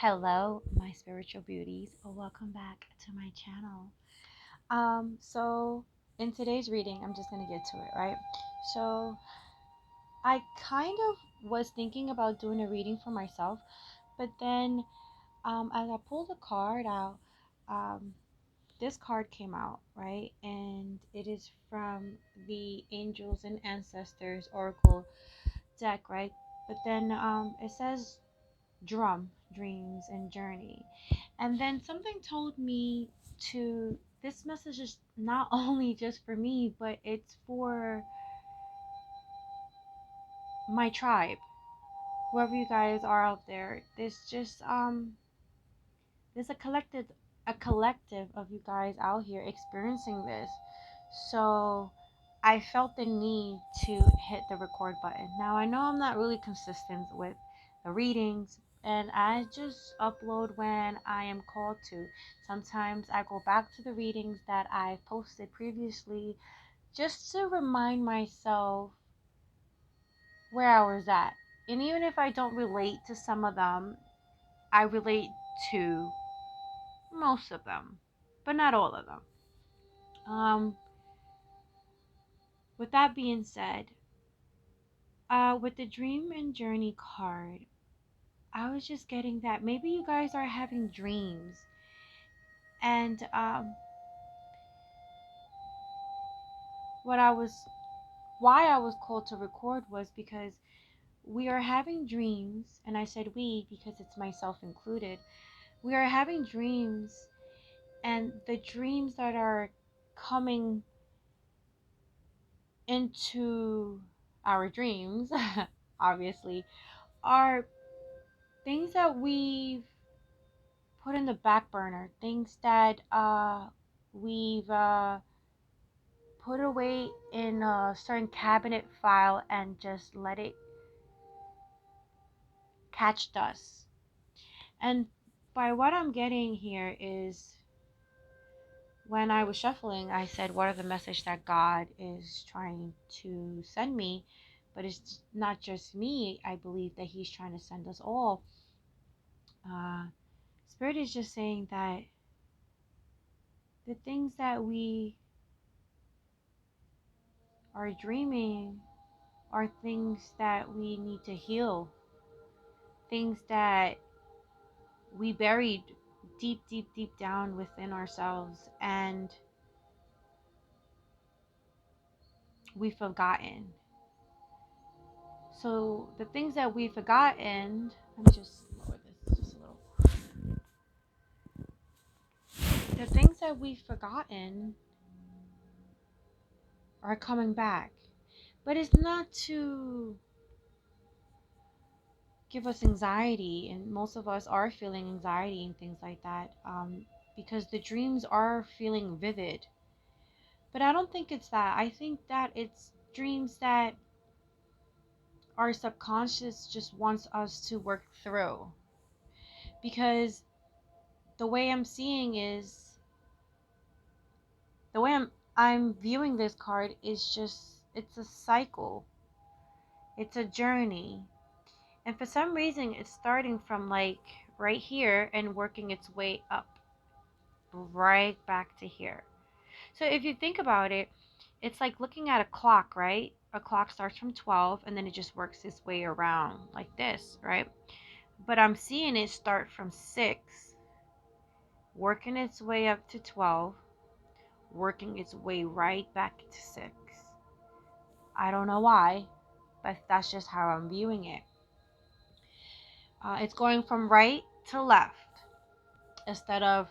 Hello, my spiritual beauties. Welcome back to my channel. So in today's reading, I'm just gonna get to it, right? So I kind of was thinking about doing a reading for myself, but then as I pulled the card out, um, this card came out, right? And it is from the Angels and Ancestors Oracle deck, right? But then it says drum, dreams, and journey. And then something told me to this message is not only just for me, but it's for my tribe, whoever you guys are out there. There's a collective of you guys out here experiencing this. So I felt the need to hit the record button. Now I know I'm not really consistent with the readings, and I just upload when I am called to. Sometimes I go back to the readings that I posted previously just to remind myself where I was at. And even if I don't relate to some of them, I relate to most of them, but not all of them. Um, with that being said, with the dream and journey card, I was just getting that maybe you guys are having dreams, and what I was, why I was called to record was because we are having dreams, and I said we because it's myself included. We are having dreams, and the dreams that are coming into our dreams, obviously, are things that we've put in the back burner, things that we've put away in a certain cabinet file and just let it catch dust. And by what I'm getting here is when I was shuffling, I said, what are the message that God is trying to send me? But it's not just me. I believe that He's trying to send us all. Uh, Spirit is just saying that the things that we are dreaming are things that we need to heal, things that we buried deep, deep, deep down within ourselves and we've forgotten. So the things that we've forgotten, let me just lower this just a little. The things that we've forgotten are coming back. But it's not to give us anxiety, and most of us are feeling anxiety and things like that, because the dreams are feeling vivid. But I don't think it's that. I think that it's dreams that our subconscious just wants us to work through. Because the way I'm seeing is, the way I'm viewing this card is just, it's a cycle. It's a journey. And for some reason, it's starting from like right here and working its way up right back to here. So if you think about it, it's like looking at a clock, right? A clock starts from 12 and then it just works its way around like this, right? But I'm seeing it start from 6, working its way up to 12, working its way right back to 6. I don't know why, but that's just how I'm viewing it. It's going from right to left instead of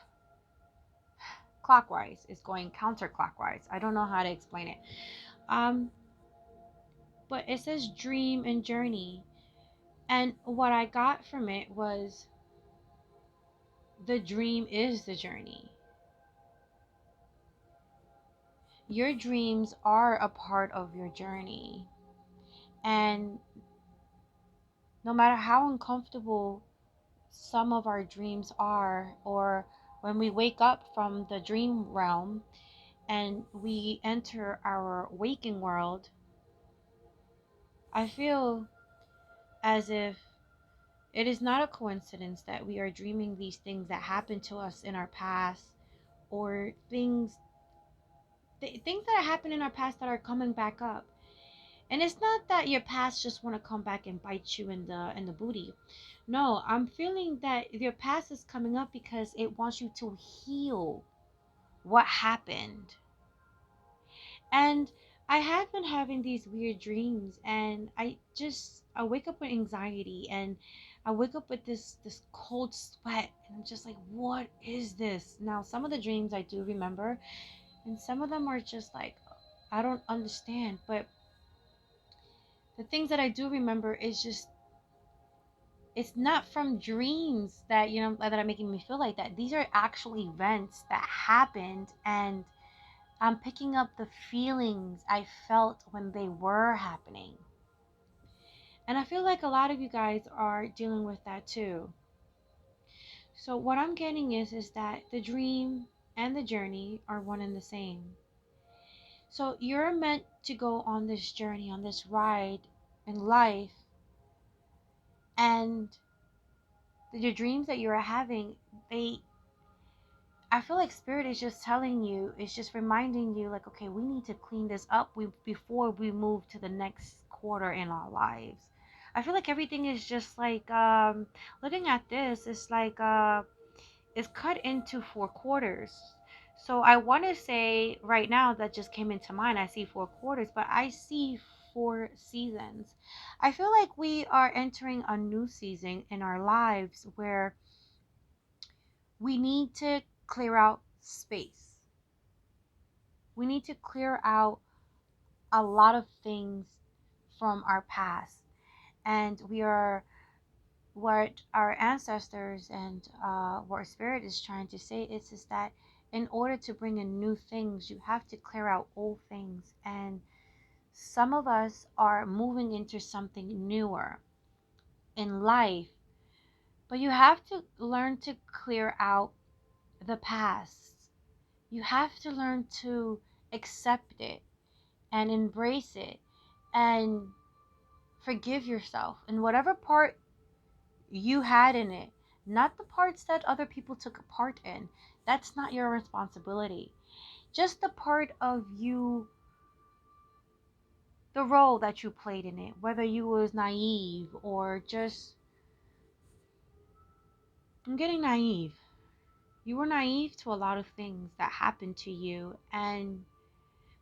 clockwise. It's going counterclockwise. I don't know how to explain it. Um, but it says dream and journey. And what I got from it was the dream is the journey. Your dreams are a part of your journey. And no matter how uncomfortable some of our dreams are, or when we wake up from the dream realm and we enter our waking world, I feel as if It is not a coincidence that we are dreaming these things that happened to us in our past, or things that happened in our past that are coming back up. And it's not that your past just want to come back and bite you in the booty. No, I'm feeling that your past is coming up because it wants you to heal what happened. And I have been having these weird dreams, and I wake up with anxiety, and I wake up with this cold sweat, and I'm just like, what is this? Now, some of the dreams I do remember, and some of them are just like, I don't understand. But the things that I do remember is just, it's not from dreams that, that are making me feel like that. These are actual events that happened, and I'm picking up the feelings I felt when they were happening. And I feel like a lot of you guys are dealing with that too. So what I'm getting is that the dream and the journey are one and the same. So you're meant to go on this journey, on this ride in life, and the dreams that you're having, they I feel like spirit is just telling you, it's just reminding you, like, okay, we need to clean this up before we move to the next quarter in our lives. I feel like everything is just like, looking at this, it's like, it's cut into 4 quarters. So I want to say right now, that just came into mind, I see 4 quarters, but I see 4 seasons. I feel like we are entering a new season in our lives where we need to clear out space. We need to clear out a lot of things from our past. And we are, what our ancestors and what our spirit is trying to say is that in order to bring in new things, you have to clear out old things. And some of us are moving into something newer in life, but you have to learn to clear out the past. You have to learn to accept it and embrace it and forgive yourself in whatever part you had in it, not the parts that other people took a part in. That's not your responsibility. Just the part of you, the role that you played in it, whether you was naive or just, I'm getting naive. You were naive to a lot of things that happened to you, and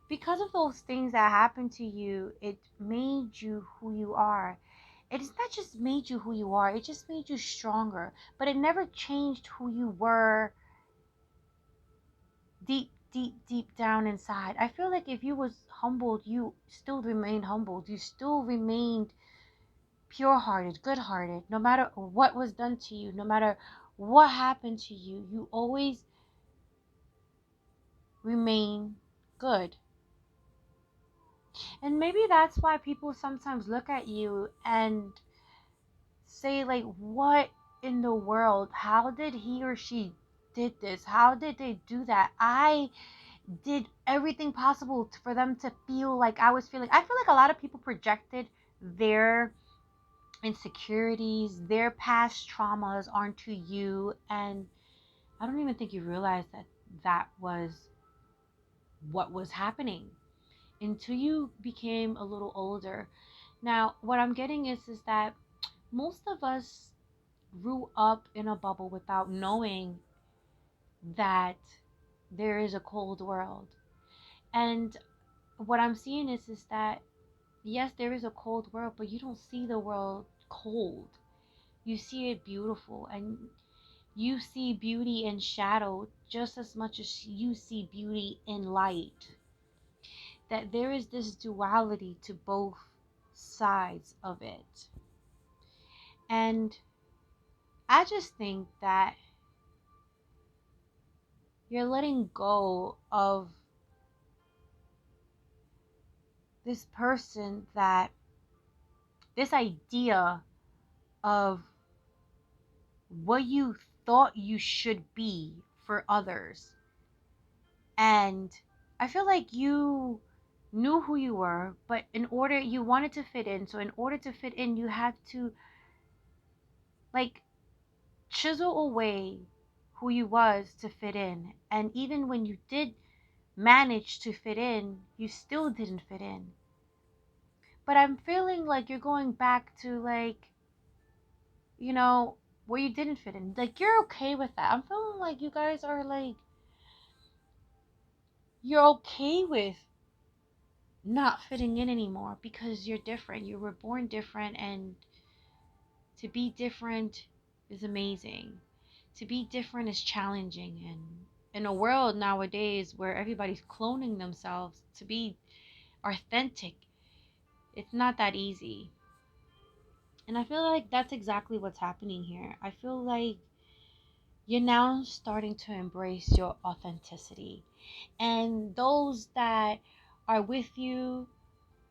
because of those things that happened to you, it made you who you are. It's not just made you who you are, it just made you stronger. But it never changed who you were deep, deep, deep down inside. I feel like if you was humbled, you still remained humbled. You still remained pure hearted, good hearted. No matter what was done to you, no matter what happened to you, you always remain good. And maybe that's why people sometimes look at you and say, like, what in the world, how did he or she did this, how did they do that? I did everything possible for them to feel like I was feeling. I feel like a lot of people projected their insecurities, their past traumas onto you, and I don't even think you realize that that was what was happening until you became a little older. Now what I'm getting is that most of us grew up in a bubble without knowing that there is a cold world. And what I'm seeing is that yes, there is a cold world, but you don't see the world cold. You see it beautiful, and you see beauty in shadow just as much as you see beauty in light. That there is this duality to both sides of it. And I just think that you're letting go of this person, that this idea of what you thought you should be for others. And I feel like you knew who you were, but in order, you wanted to fit in. So in order to fit in, you had to Like, chisel away who you was to fit in. And even when you did manage to fit in, you still didn't fit in. But I'm feeling like you're going back to, like, you know, where you didn't fit in. Like, you're okay with that. I'm feeling like you guys are like, you're okay with not fitting in anymore because you're different. You were born different, and to be different is amazing. To be different is challenging. And in a world nowadays where everybody's cloning themselves to be authentic, it's not that easy. And I feel like that's exactly what's happening here. I feel like you're now starting to embrace your authenticity. And those that are with you,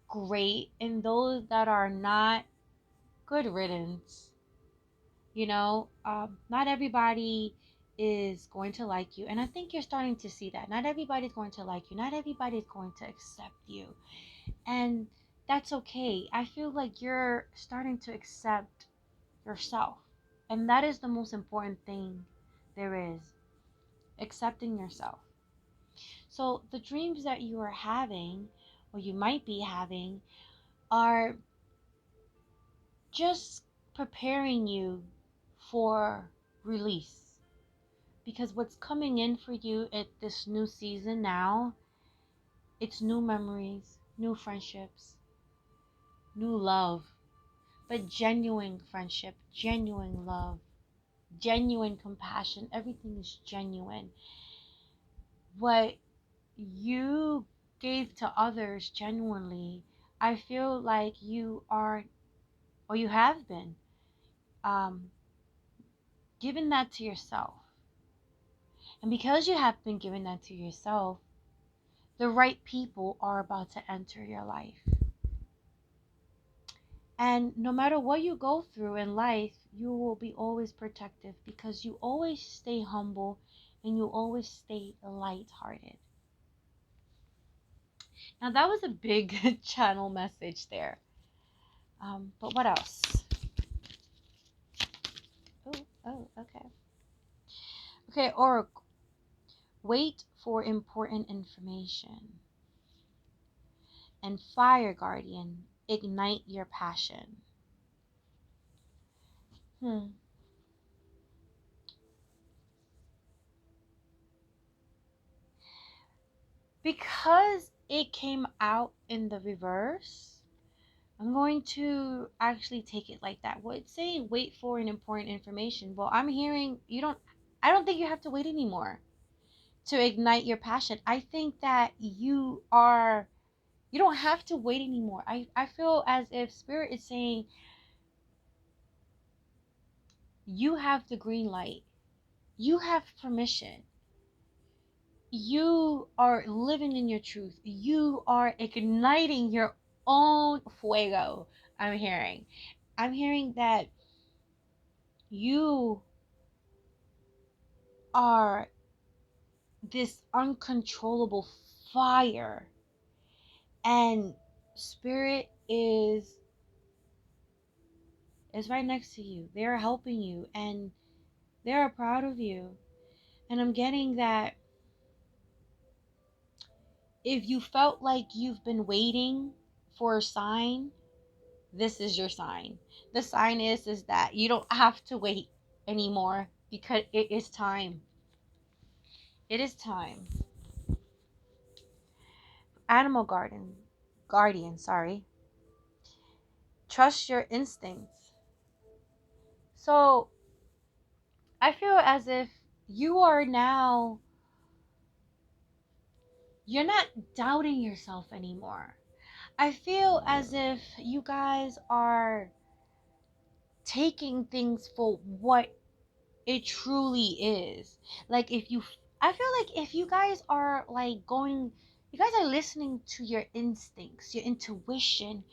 great. And those that are not, good riddance. Not everybody is going to like you. And I think you're starting to see that. Not everybody's going to like you. Not everybody's going to accept you. And that's okay. I feel like you're starting to accept yourself. And that is the most important thing there is, accepting yourself. So the dreams that you are having, or you might be having, are just preparing you for release. Because what's coming in for you at this new season now, it's new memories, new friendships, new love, but genuine friendship, genuine love, genuine compassion. Everything is genuine. What you gave to others genuinely, I feel like you are, or you have been, um, giving that to yourself. And because you have been giving that to yourself, the right people are about to enter your life. And no matter what you go through in life, you will be always protective because you always stay humble and you always stay light-hearted. Now, that was a big channel message there. But what else? Okay. Okay, Oracle. Wait for important information. And Fire Guardian, ignite your passion. Hmm. Because it came out in the reverse, I'm going to actually take it like that. Well, it's saying wait for an important information. Well, I'm hearing I don't think you have to wait anymore to ignite your passion. I think that you don't have to wait anymore. I feel as if Spirit is saying you have the green light. You have permission. You are living in your truth. You are igniting your own fuego. I'm hearing that you are this uncontrollable fire, and Spirit is right next to you. They're helping you, and they're proud of you. And I'm getting that if you felt like you've been waiting for a sign, this is your sign. The sign is that you don't have to wait anymore because it is time. It is time. Guardian, sorry. Trust your instincts. So I feel as if you are now, you're not doubting yourself anymore. I feel as if you guys are taking things for what it truly is. Like, I feel like if you guys are like you guys are listening to your instincts, your intuition.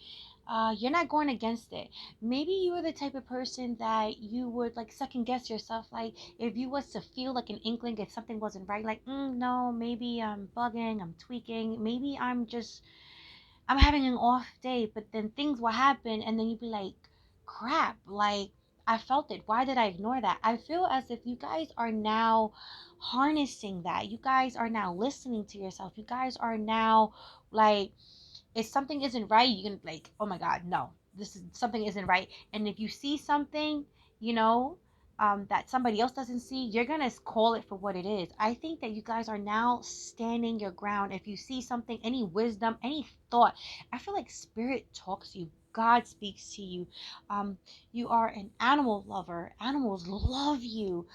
You're not going against it. Maybe you are the type of person that you would like second guess yourself. Like, if you was to feel like an inkling if something wasn't right, like, no, maybe I'm bugging, I'm tweaking, maybe I'm having an off day, but then things will happen, and then you'd be like, crap, like, I felt it. Why did I ignore that? I feel as if you guys are now harnessing that. You guys are now listening to yourself. You guys are now like, if something isn't right, you can like, oh my God, no, this is something isn't right. And if you see something, you know, that somebody else doesn't see, you're gonna call it for what it is. I think that you guys are now standing your ground. If you see something, any wisdom, any thought, I feel like spirit talks to you. God speaks to you. Um, you are an animal lover. Animals love you.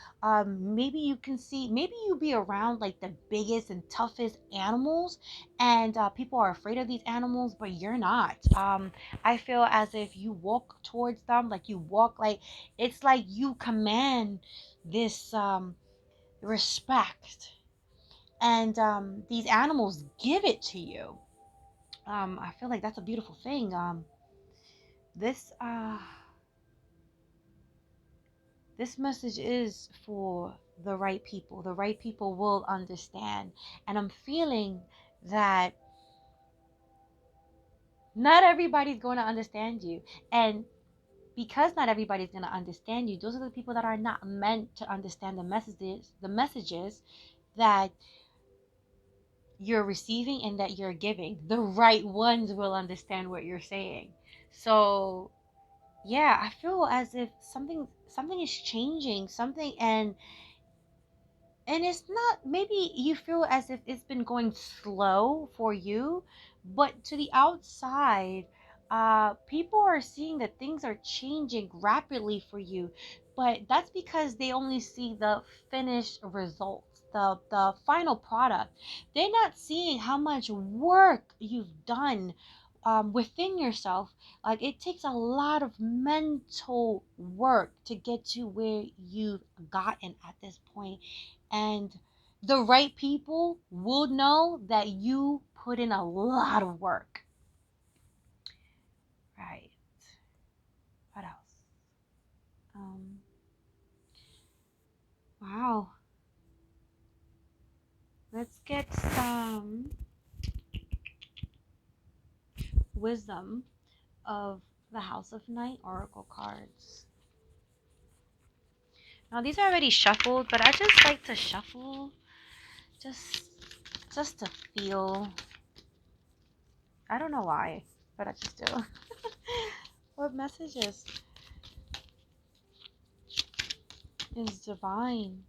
Maybe you can see, maybe you be around like the biggest and toughest animals, and people are afraid of these animals, but you're not. I feel as if you walk towards them, like you walk like, it's like you command this respect, and these animals give it to you. I feel like that's a beautiful thing. This this message is for the right people. The right people will understand, and I'm feeling that not everybody's going to understand you. And because not everybody's going to understand you, those are the people that are not meant to understand the messages that you're receiving and that you're giving. The right ones will understand what you're saying. So yeah, I feel as if something is changing, something, and it's not, maybe you feel as if it's been going slow for you, but to the outside, people are seeing that things are changing rapidly for you, but that's because they only see the finished results, the final product. They're not seeing how much work you've done within yourself. Like, it takes a lot of mental work to get to where you've gotten at this point, and the right people will know that you put in a lot of work. Right. What else? Um, wow. Let's get some wisdom of the House of Night Oracle cards. Now these are already shuffled, but I just like to shuffle just just to feel. I don't know why, but I just do. What messages is divine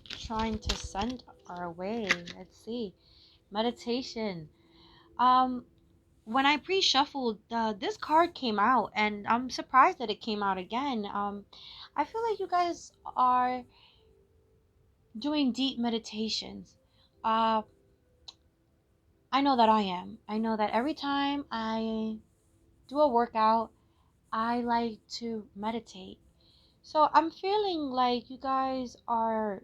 trying to send our way? Let's see. Meditation. Um, when I pre-shuffled, this card came out, and I'm surprised that it came out again. I feel like you guys are doing deep meditations. Uh, I know that I am. I know that every time I do a workout, I like to meditate. So I'm feeling like you guys are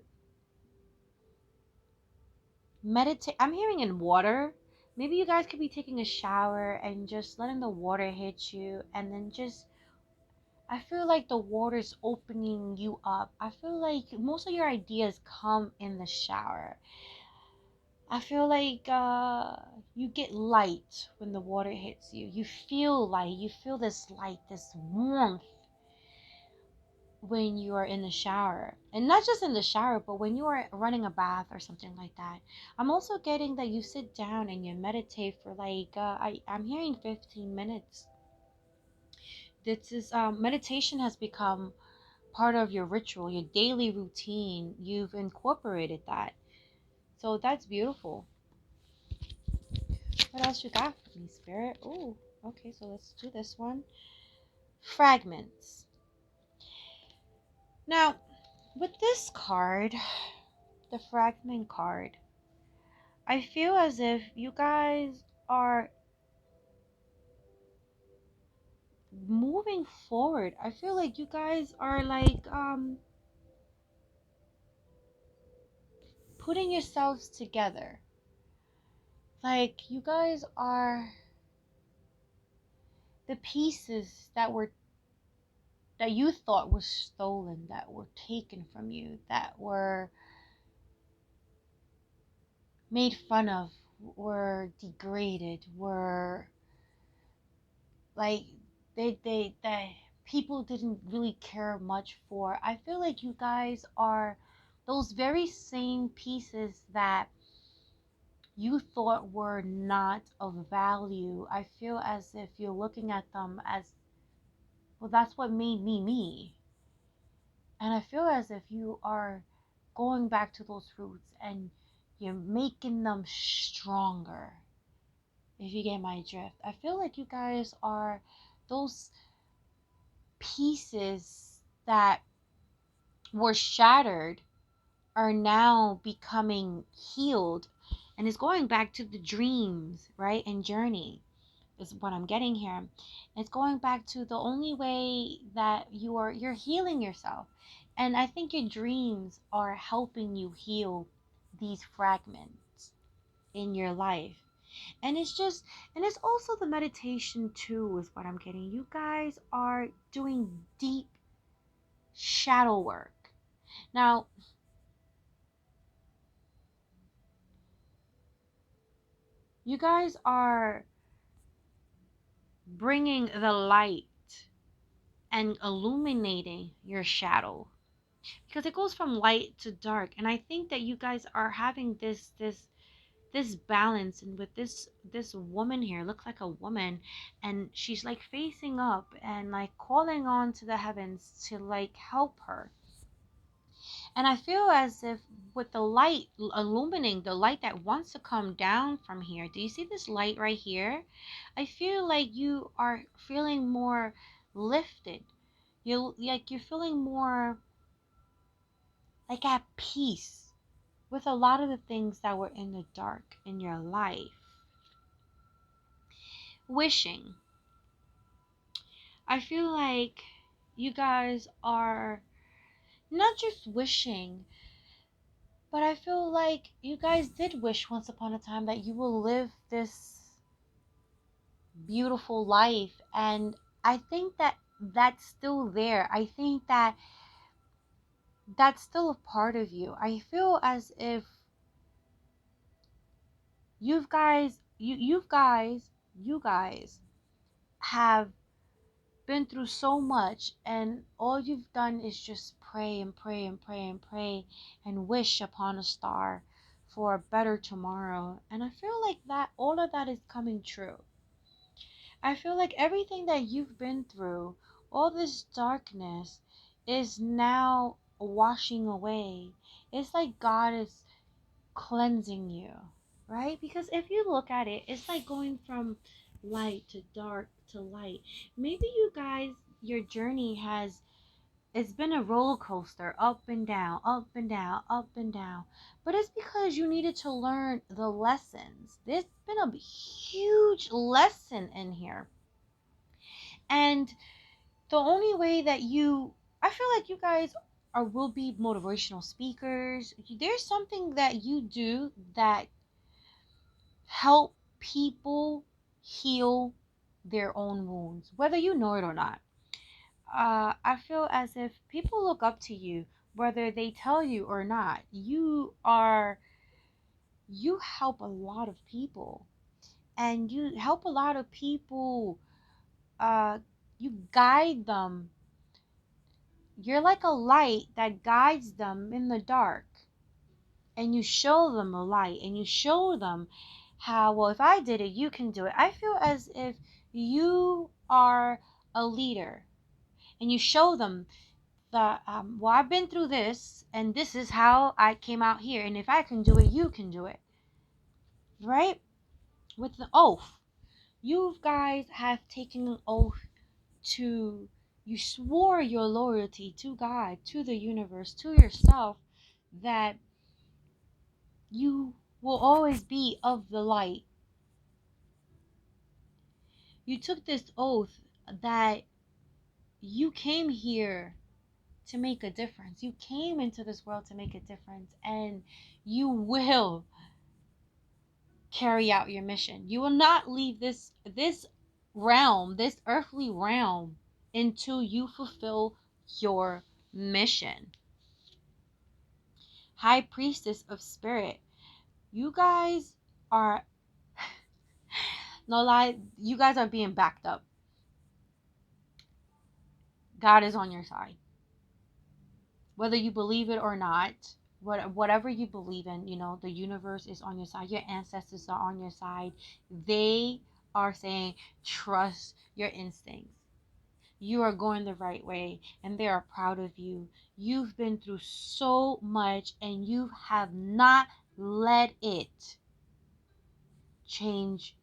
meditate. I'm hearing in water. Maybe you guys could be taking a shower and just letting the water hit you, and then just, I feel like the water's opening you up. I feel like most of your ideas come in the shower. I feel like you get light when the water hits you. You feel light. You feel this light, this warmth when you are in the shower. And not just in the shower, but when you are running a bath or something like that. I'm also getting that you sit down and you meditate for like, I'm hearing 15 minutes. This is, meditation has become part of your ritual, your daily routine. You've incorporated that. So that's beautiful. What else you got for me, Spirit? Oh, okay, so let's do this one. Fragments. Now, with this card, the fragment card, I feel as if you guys are moving forward. I feel like you guys are like putting yourselves together. Like, you guys are the pieces that you thought was stolen, that were taken from you, that were made fun of, were degraded, were like, they people didn't really care much for. I feel like you guys are those very same pieces that you thought were not of value. I feel as if you're looking at them as, well, that's what made me me. And I feel as if you are going back to those roots and you're making them stronger. If you get my drift, I feel like you guys are those pieces that were shattered are now becoming healed, and it's going back to the dreams, right? And journey is what I'm getting here. It's going back to the only way that you're healing yourself. And I think your dreams are helping you heal these fragments in your life. And it's just, and it's also the meditation too, is what I'm getting. You guys are doing deep shadow work. Now, you guys are bringing the light and illuminating your shadow, because it goes from light to dark. And I think that you guys are having this balance. And with this woman here, looks like a woman, and she's like facing up and like calling on to the heavens to like help her. And I feel as if with the light illuminating, the light that wants to come down from here, do you see this light right here? I feel like you are feeling more lifted. You're feeling more like at peace with a lot of the things that were in the dark in your life. Wishing. I feel like you guys are not just wishing, but I feel like you guys did wish once upon a time that you will live this beautiful life. And I think that that's still there. I think that that's still a part of you. I feel as if you guys have been through so much, and all you've done is just pray and pray and pray and pray and wish upon a star for a better tomorrow. And I feel like that all of that is coming true. I feel like everything that you've been through, all this darkness, is now washing away. It's like God is cleansing you, right? Because if you look at it, it's like going from light to dark to light. Maybe you guys, your journey has, it's been a roller coaster, up and down, up and down, up and down. But it's because you needed to learn the lessons. There's been a huge lesson in here. And the only way that I feel like you guys are will be motivational speakers. There's something that you do that help people heal their own wounds, whether you know it or not. I feel as if people look up to you, whether they tell you or not. You help a lot of people, and you help a lot of people. Uh, you guide them. You're like a light that guides them in the dark, and you show them a light, and you show them how, well, if I did it, you can do it. I feel as if you are a leader, and you show them that, well, I've been through this, and this is how I came out here, and if I can do it, you can do it, right? With the oath, you guys have taken an oath to, you swore your loyalty to God, to the universe, to yourself, that you will always be of the light. You took this oath that you came here to make a difference. You came into this world to make a difference, and you will carry out your mission. You will not leave this realm, this earthly realm, until you fulfill your mission. High priestess of spirit. You guys are no lie, you guys are being backed up. God is on your side. Whether you believe it or not, whatever you believe in, the universe is on your side. Your ancestors are on your side. They are saying, trust your instincts. You are going the right way, and they are proud of you. You've been through so much, and you have not let it change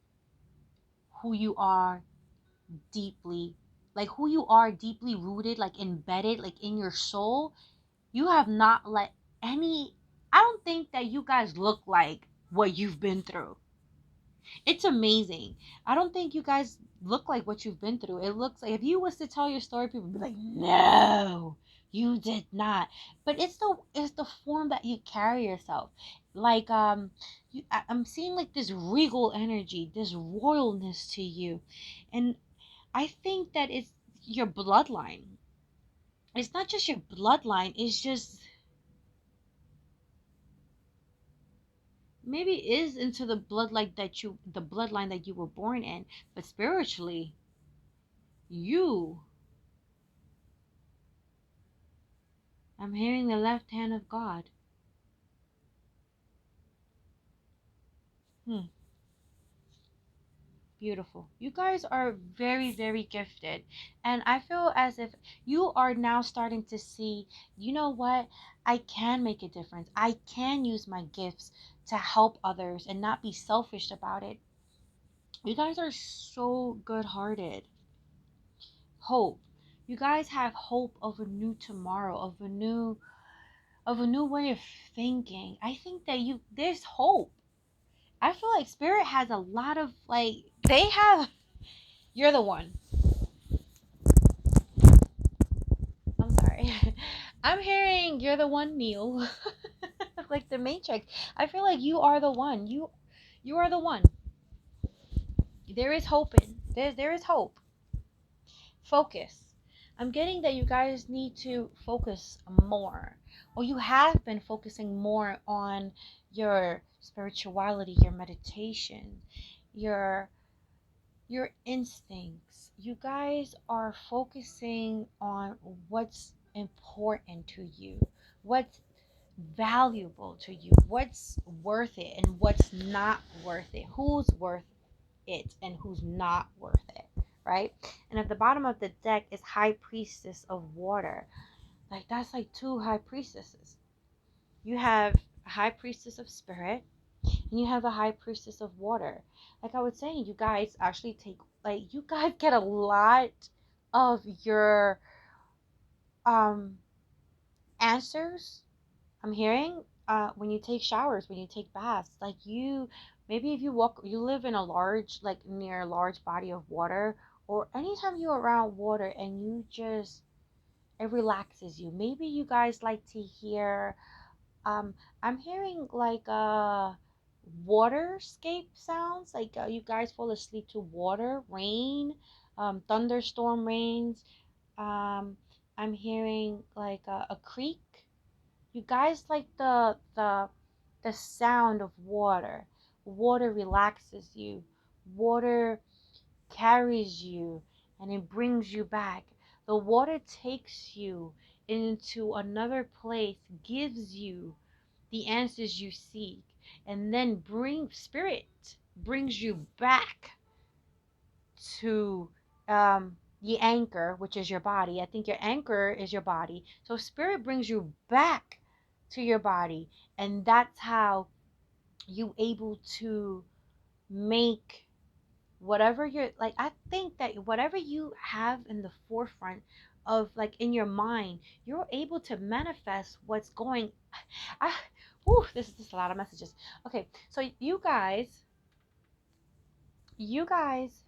who you are deeply. Like who you are deeply rooted, like embedded, like in your soul. You have not let any. I don't think that you guys look like what you've been through. It's amazing. I don't think you guys look like what you've been through. It looks like if you was to tell your story, people would be like, "No, you did not." But it's the form that you carry yourself. Like I'm seeing like this regal energy, this royalness to you, and I think that it's your bloodline. It's not just your bloodline. It's just maybe it is into the bloodline that you were born in, but spiritually, you. I'm hearing the left hand of God. Hmm, beautiful. You guys are very, very gifted. And I feel as if you are now starting to see, you know what? I can make a difference. I can use my gifts to help others and not be selfish about it. You guys are so good hearted. Hope. You guys have hope of a new tomorrow, of a new way of thinking. I think that there's hope. I feel like spirit has a lot of like they have. You're the one. I'm sorry. I'm hearing you're the one, Neil. Like the Matrix. I feel like you are the one. You are the one. There is hope in. There is hope. Focus. I'm getting that you guys need to focus more. Or you have been focusing more on your spirituality, your meditation, your your instincts. You guys are focusing on what's important to you, what's valuable to you, what's worth it and what's not worth it, who's worth it and who's not worth it, right? And at the bottom of the deck is High Priestess of Water. Like that's like two high priestesses. You have a High Priestess of Spirit and you have a High Priestess of Water. Like I was saying, you guys actually take, like, you guys get a lot of your um answers. I'm hearing when you take showers, when you take baths, like you, maybe if you live in a large, like near a large body of water, or anytime you're around water and you just, it relaxes you. Maybe you guys like to hear, um, I'm hearing like waterscape sounds, like you guys fall asleep to water, rain, thunderstorm rains. Um, I'm hearing like a creek. You guys like the sound of water. Water relaxes you. Water carries you and it brings you back. The water takes you into another place, gives you the answers you seek, and then brings you back to the anchor, which is your body. I think your anchor is your body. So spirit brings you back to your body, and that's how you able to make whatever you're like. I think that whatever you have in the forefront of, like, in your mind, you're able to manifest what's going. I, whew, this is just a lot of messages. Okay, so you guys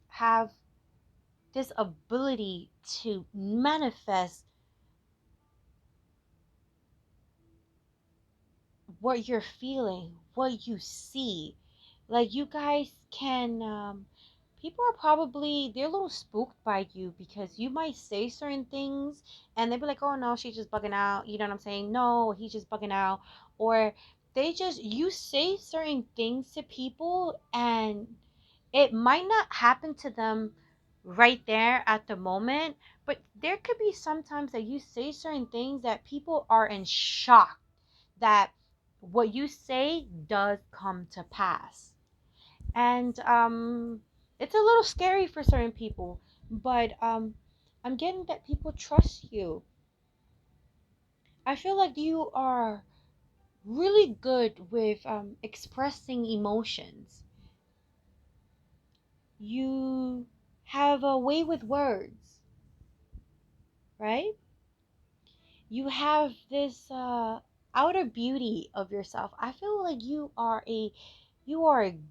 have this ability to manifest what you're feeling, what you see. Like you guys can people are probably, they're a little spooked by you because you might say certain things and they'll be like, "Oh no, she's just bugging out." You know what I'm saying? "No, he's just bugging out." Or they just, you say certain things to people and it might not happen to them right there at the moment. But there could be sometimes that you say certain things that people are in shock that what you say does come to pass. And it's a little scary for certain people, but I'm getting that people trust you. I feel like you are really good with expressing emotions. You have a way with words, right? You have this outer beauty of yourself. I feel like you are a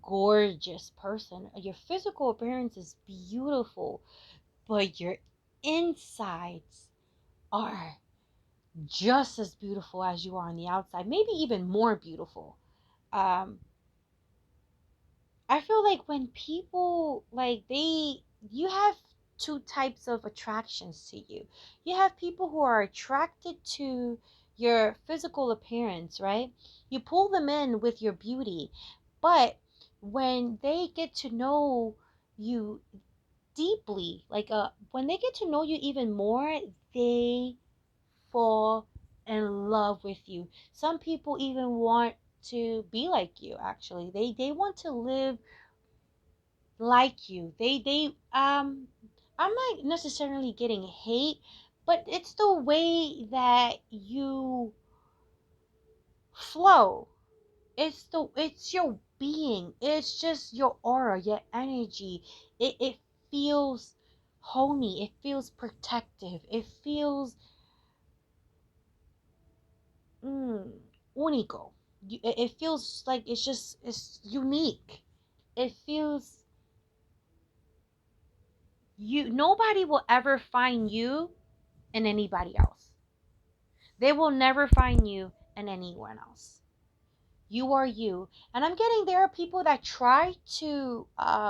gorgeous person. Your physical appearance is beautiful, but your insides are just as beautiful as you are on the outside, maybe even more beautiful. Um, I feel like when people like you have two types of attractions to you. You have people who are attracted to your physical appearance, right? You pull them in with your beauty, but when they get to know you deeply, like when they get to know you even more, they fall in love with you. Some people even want to be like you actually. They want to live like you. They I'm not necessarily getting hate, but it's the way that you flow. It's your being. It's just your aura, your energy. It feels homey. It feels protective. It feels mm, único. It feels like it's unique. It feels you. Nobody will ever find you in anybody else. They will never find you in anyone else. You are you. And I'm getting there are people that try to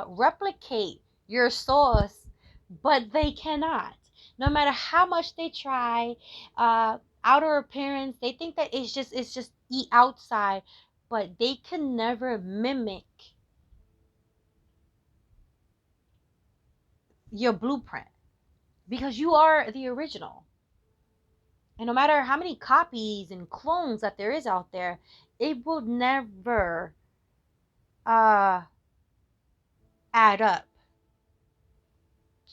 replicate your sauce, but they cannot. No matter how much they try, outer appearance, they think that it's just eat outside, but they can never mimic your blueprint because you are the original. And no matter how many copies and clones that there is out there, it will never uh add up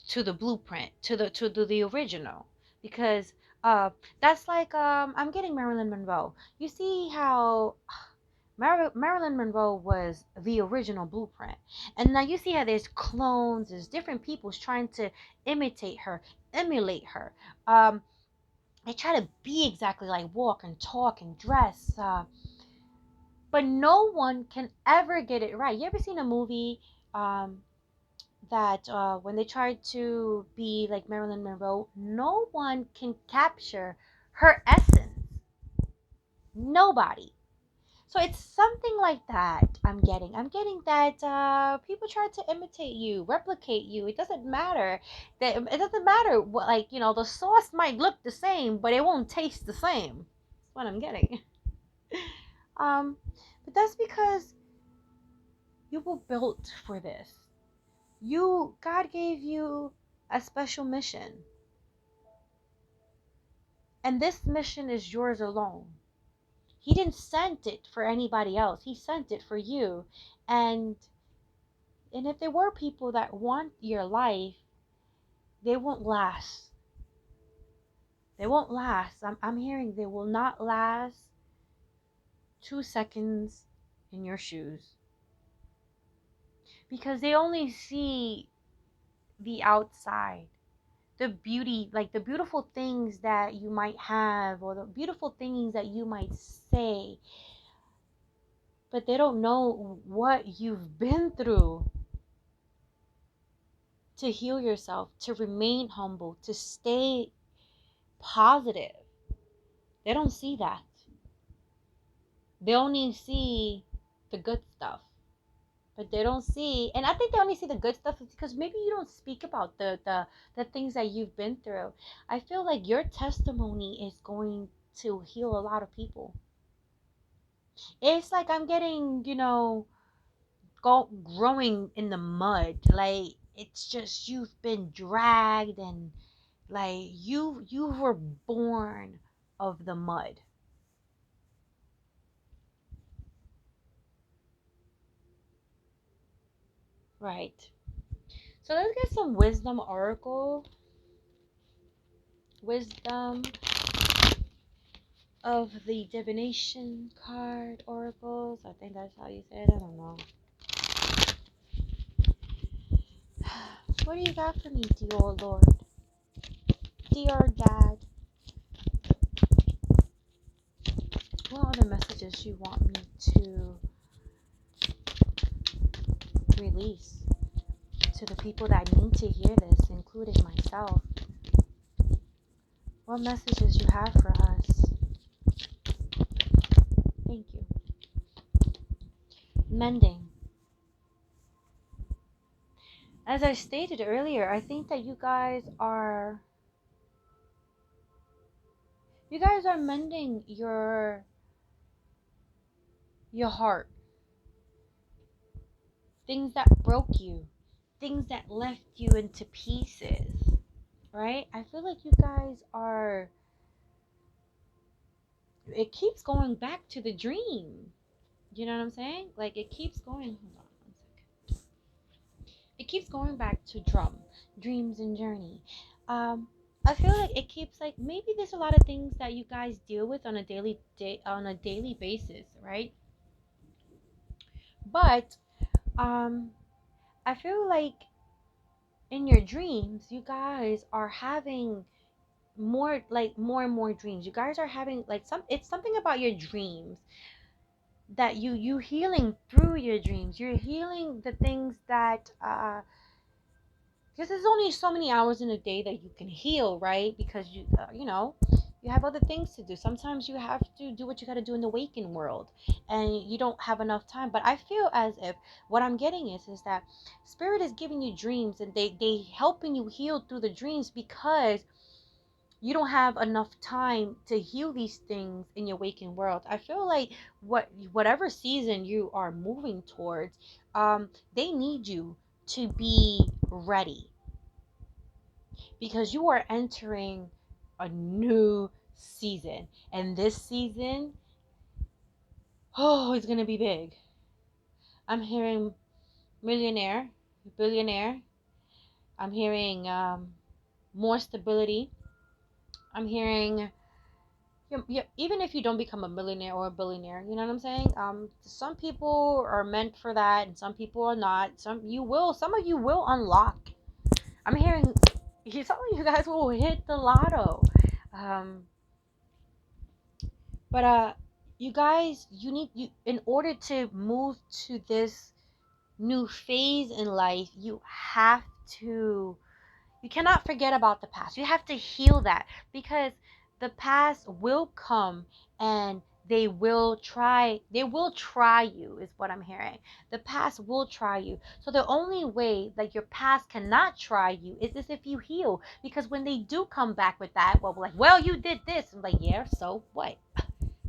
to the blueprint, to the original. Because that's like I'm getting Marilyn Monroe. You see how Marilyn Monroe was the original blueprint. And now you see how there's clones, there's different peoples trying to imitate her, emulate her. They try to be exactly like walk and talk and dress. But no one can ever get it right. You ever seen a movie um, that when they tried to be like Marilyn Monroe, no one can capture her essence. Nobody. So it's something like that I'm getting. I'm getting that people try to imitate you, replicate you. It doesn't matter. It doesn't matter what, like, the sauce might look the same, but it won't taste the same. That's what I'm getting. Um, but that's because you were built for this. God gave you a special mission, and this mission is yours alone. He didn't send it for anybody else. He sent it for you. And if there were people that want your life, they won't last. They won't last. I'm hearing they will not last 2 seconds in your shoes because they only see the outside, the beauty, like the beautiful things that you might have or the beautiful things that you might say, but they don't know what you've been through to heal yourself, to remain humble, to stay positive. They don't see that. They only see the good stuff. But they don't see, and I think they only see the good stuff because maybe you don't speak about the things that you've been through. I feel like your testimony is going to heal a lot of people. It's like I'm getting, growing in the mud. Like it's just you've been dragged, and like you were born of the mud. Right. So let's get some wisdom oracle. Wisdom of the divination card oracles. I think that's how you say it. I don't know. What do you got for me, dear Lord? Dear Dad, what are the messages you want me to release to the people that need to hear this, including myself? What messages you have for us? Thank you. Mending. As I stated earlier, I think that you guys are mending your heart. Things that broke you, things that left you into pieces, right? I feel like you guys are, it keeps going back to the dream. You know what I'm saying? Like it keeps going, hold on one second. It keeps going back to dreams and journey. I feel like it keeps like maybe there's a lot of things that you guys deal with on a daily basis, right? But I feel like in your dreams, you guys are having more and more dreams. You guys are having like it's something about your dreams that you healing through your dreams. You're healing the things that because there's only so many hours in a day that you can heal, right? Because you have other things to do. Sometimes you have to do what you got to do in the waking world, and you don't have enough time. But I feel as if what I'm getting is that spirit is giving you dreams, and they helping you heal through the dreams because you don't have enough time to heal these things in your waking world. I feel like whatever season you are moving towards, they need you to be ready because you are entering a new season, and this season, oh, it's gonna be big. I'm hearing millionaire, billionaire. I'm hearing more stability. I'm hearing yeah, even if you don't become a millionaire or a billionaire, you know what I'm saying? Some people are meant for that, and some people are not. Some of you will unlock. I'm hearing, some of you guys will hit the lotto. Um, but you guys, you in order to move to this new phase in life, to you cannot forget about the past. You have to heal that because the past will come, and they will try you, is what I'm hearing. The past will try you. So the only way that your past cannot try you is if you heal. Because when they do come back with that, well, you did this. I'm like, yeah, so what?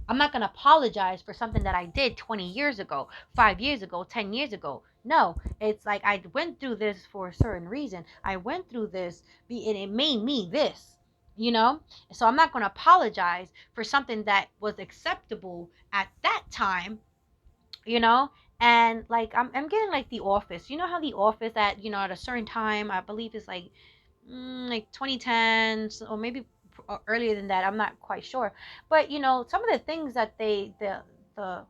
I'm not going to apologize for something that I did 20 years ago, 5 years ago, 10 years ago. No, it's like I went through this for a certain reason. I went through this and it made me this, you know? So I'm not going to apologize for something that was acceptable at that time, you know? And like I'm getting like The Office. You know how The Office at a certain time, I believe it's like 2010 or maybe earlier than that. I'm not quite sure, but some of the things that the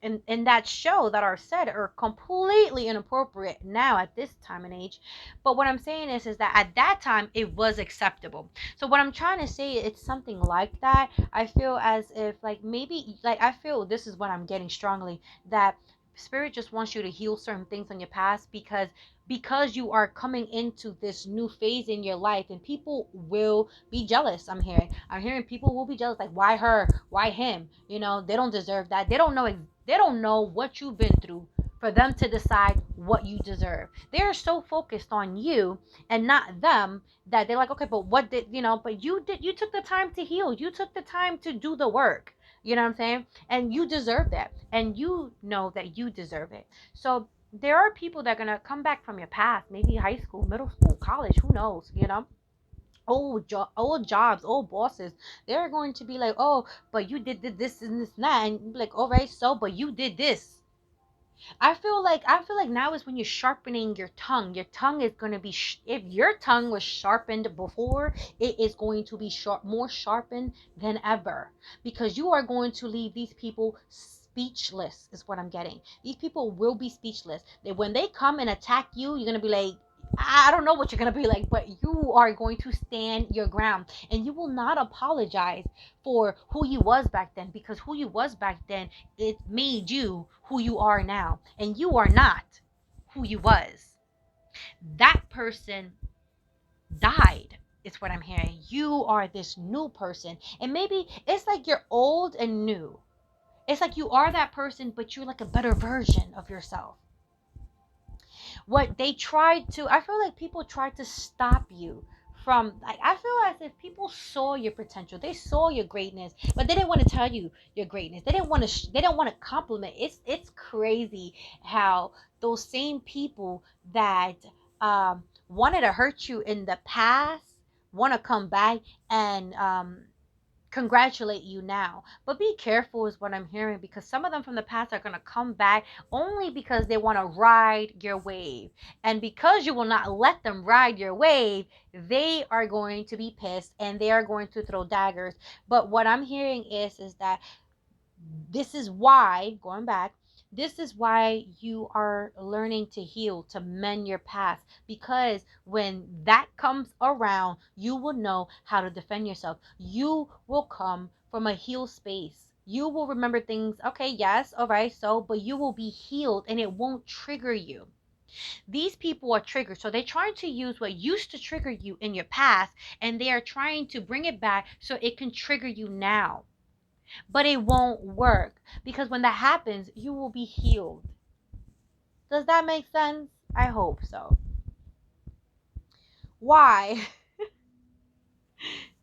in that show that are said are completely inappropriate now at this time and age. But what I'm saying is that at that time it was acceptable. So what I'm trying to say, it's something like that. I feel as if like maybe like I feel this is what I'm getting strongly, that spirit just wants you to heal certain things on your past because you are coming into this new phase in your life, and people will be jealous. I'm hearing people will be jealous, like, why her, why him? They don't deserve that. They don't know what you've been through for them to decide what you deserve. They're so focused on you and not them that they're like, okay, but what did but you took the time to heal. You took the time to do the work. You know what I'm saying? And you deserve that. And you know that you deserve it. So There are people that are gonna come back from your past, maybe high school, middle school, college, who knows, old jobs, old bosses. They're going to be like, oh, but you did this and this and that, and you'll be like, all right, so, but you did this. I feel like now is when you're sharpening your tongue. Your tongue is going to be if your tongue was sharpened before, it is going to be more sharpened than ever, because you are going to leave these people speechless is what I'm getting. These people will be speechless. When they come and attack you, you're going to be like, I don't know what you're going to be like, but you are going to stand your ground, and you will not apologize for who you was back then, because who you was back then, it made you who you are now, and you are not who you was. That person died is what I'm hearing. You are this new person, and maybe it's like you're old and new. It's like you are that person, but you're like a better version of yourself. What they tried to, I feel like people tried to stop you from, like, I feel as if people saw your potential, they saw your greatness, but they didn't want to tell you your greatness. They didn't want to they don't want to compliment. It's crazy how those same people that wanted to hurt you in the past want to come back and congratulate you now. But be careful is what I'm hearing, because some of them from the past are going to come back only because they want to ride your wave. And because you will not let them ride your wave, they are going to be pissed and they are going to throw daggers. But what I'm hearing is that this is why, going back, this is why you are learning to heal, to mend your past, because when that comes around, you will know how to defend yourself. You will come from a healed space. You will remember things, okay, yes, all right, so, but you will be healed and it won't trigger you. These people are triggered, so they're trying to use what used to trigger you in your past, and they are trying to bring it back so it can trigger you now, but it won't work, because when that happens, you will be healed. Does that make sense? I hope so. Why?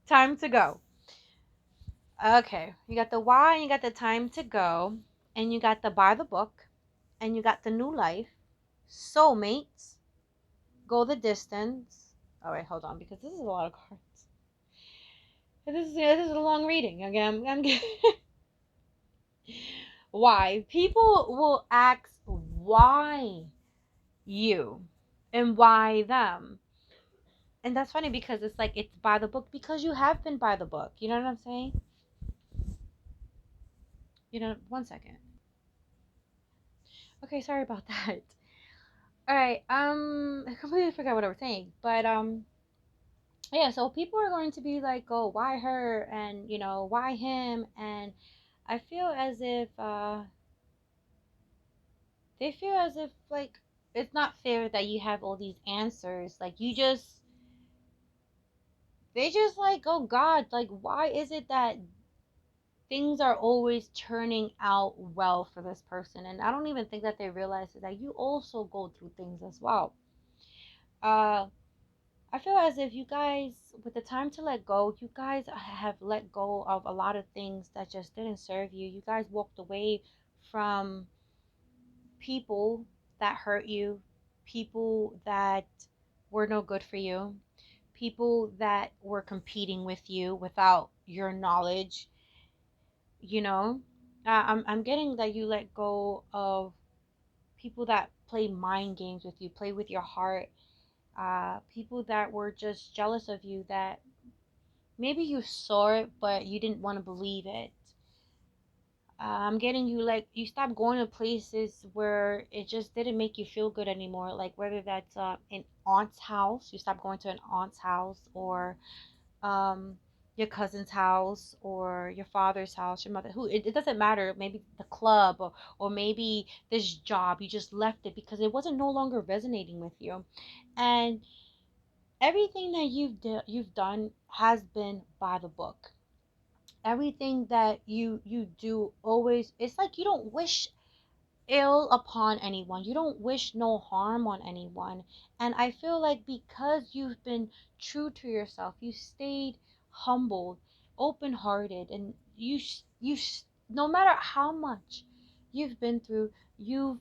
Time to go. Okay, you got the why, and you got the time to go, and you got the by the book, and you got the new life, soulmates, go the distance. All right, hold on, because this is a lot of cards. This is a long reading. Okay, I'm why people will ask why you and why them. And that's funny because it's like it's by the book, because you have been by the book. You know what I'm saying? One second. Okay, sorry about that. All right. I completely forgot what I was saying, but yeah. So people are going to be like, "Oh, why her?" and why him? And I feel as if they feel as if like it's not fair that you have all these answers. Like they just like, oh God, like why is it that things are always turning out well for this person? And I don't even think that they realize that you also go through things as well. uh I feel as if you guys, with the time to let go, you guys have let go of a lot of things that just didn't serve you. You guys walked away from people that hurt you, people that were no good for you, people that were competing with you without your knowledge. you know I'm getting that you let go of people that play mind games with you, play with your heart, people that were just jealous of you, that maybe you saw it but you didn't want to believe it. I'm getting you like you stopped going to places where it just didn't make you feel good anymore, like whether that's an aunt's house, you stopped going to an aunt's house, or um your cousin's house, or your father's house, your mother, who it doesn't matter, maybe the club, or maybe this job, you just left it because it wasn't no longer resonating with you. And everything that you've done has been by the book. Everything that you do, always, it's like you don't wish ill upon anyone. You don't wish no harm on anyone. And I feel like because you've been true to yourself, you stayed humbled, open-hearted, and no matter how much you've been through, you've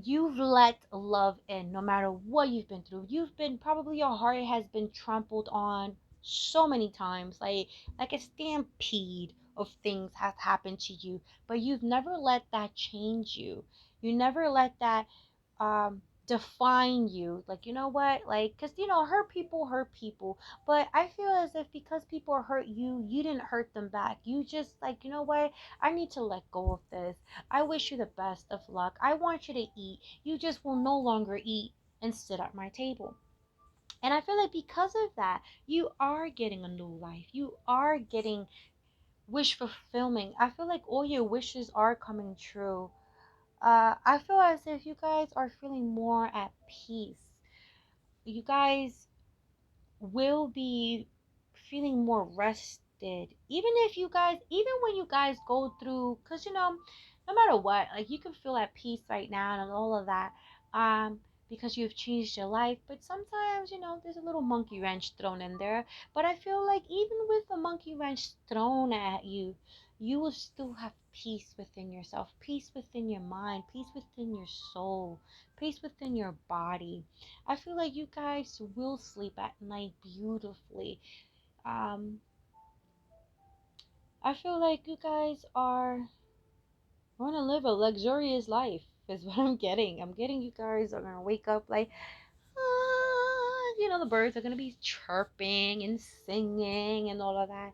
you've let love in no matter what you've been through. You've been, probably your heart has been trampled on so many times, like a stampede of things has happened to you, but you've never let that change you. You never let that define you. Like, you know what, like, because hurt people, but I feel as if because people hurt you, you didn't hurt them back. You just, like, you know what, I need to let go of this. I wish you the best of luck. I want you to eat. You just will no longer eat and sit at my table. And I feel like because of that, you are getting a new life. You are getting wish fulfillment. I feel like all your wishes are coming true. I feel as if you guys are feeling more at peace. You guys will be feeling more rested. Even if you guys, even when you guys go through, because no matter what, like, you can feel at peace right now and all of that, because you've changed your life. But sometimes, there's a little monkey wrench thrown in there. But I feel like even with the monkey wrench thrown at you, you will still have peace within yourself, peace within your mind, peace within your soul, peace within your body. I feel like you guys will sleep at night beautifully. Um, I feel like you guys are going to live a luxurious life, is what I'm getting. I'm getting you guys are going to wake up like, the birds are going to be chirping and singing and all of that.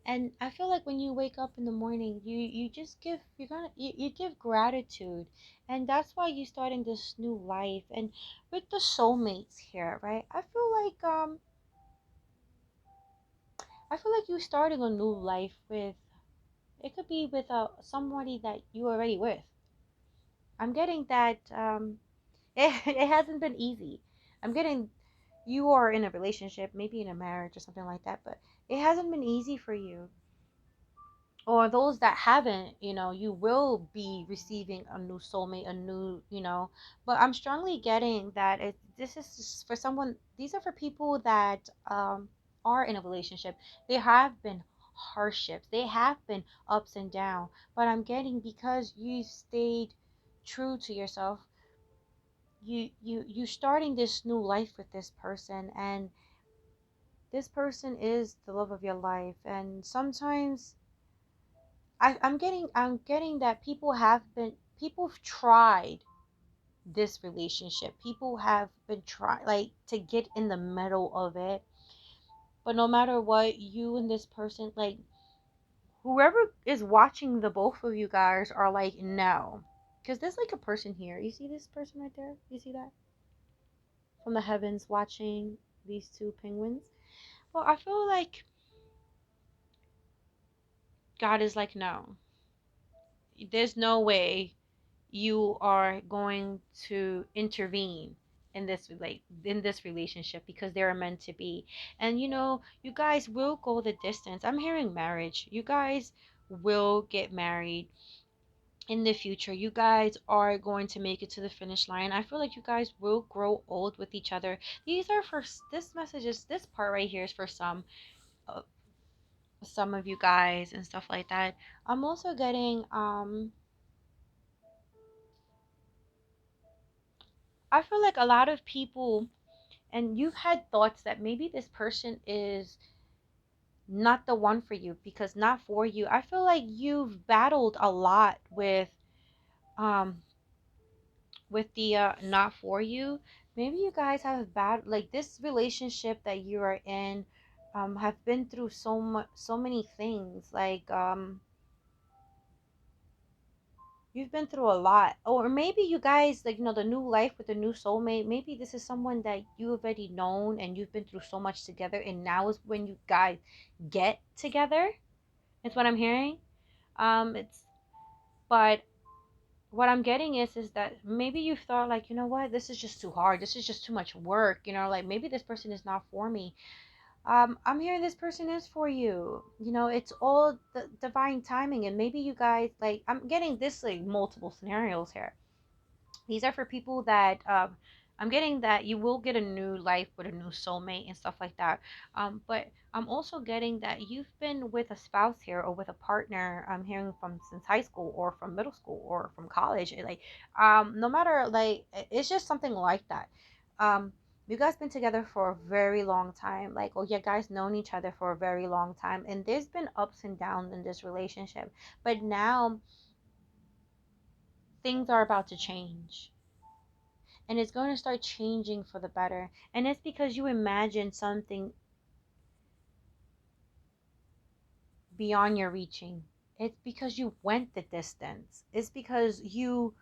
And I feel like when you wake up in the morning, you just give, you give gratitude. And that's why you're starting this new life. And with the soulmates here, right? I feel like you're starting a new life with, it could be with somebody that you already with. I'm getting that it hasn't been easy. I'm getting, you are in a relationship, maybe in a marriage or something like that, but it hasn't been easy for you. Or those that haven't, you will be receiving a new soulmate, a new, but I'm strongly getting that this is just for someone, these are for people that are in a relationship. They have been hardships, they have been ups and down, but I'm getting, because you stayed true to yourself, you starting this new life with this person, and this person is the love of your life. And sometimes I'm getting that people have tried this relationship. People have been trying, like, to get in the middle of it. But no matter what, you and this person, like, whoever is watching the both of you guys are like, no. Because there's like a person here. You see this person right there? You see that? From the heavens watching these two penguins. Well, I feel like God is like, no. There's no way you are going to intervene in this relationship, because they're meant to be. And you guys will go the distance. I'm hearing marriage. You guys will get married in the future. You guys are going to make it to the finish line. I feel like you guys will grow old with each other. These are for this message is this part right here is for uh, some of you guys and stuff like that. I'm also getting I feel like a lot of people, and you've had thoughts that maybe this person is not the one for you, because not for you. I feel like you've battled a lot um with the not for you. Maybe you guys have bad, like, this relationship that you are in have been through so many things, like you've been through a lot. Or maybe you guys, like, the new life with the new soulmate, maybe this is someone that you've already known and you've been through so much together, and now is when you guys get together. It's what I'm hearing. It's But what I'm getting is that maybe you thought, like, you know what, this is just too hard, this is just too much work, like, maybe this person is not for me. I'm hearing this person is for you. It's all the divine timing. And maybe you guys, like, I'm getting this, like, multiple scenarios here. These are for people that I'm getting that you will get a new life with a new soulmate and stuff like that. But I'm also getting that you've been with a spouse here or with a partner. I'm hearing from since high school or from middle school or from college. Like, no matter, like, it's just something like that. Um, you guys been together for a very long time, like, or you guys known each other for a very long time, and there's been ups and downs in this relationship, but now things are about to change, and it's going to start changing for the better, and it's because you imagine something beyond your reaching. It's because you went the distance. It's because you,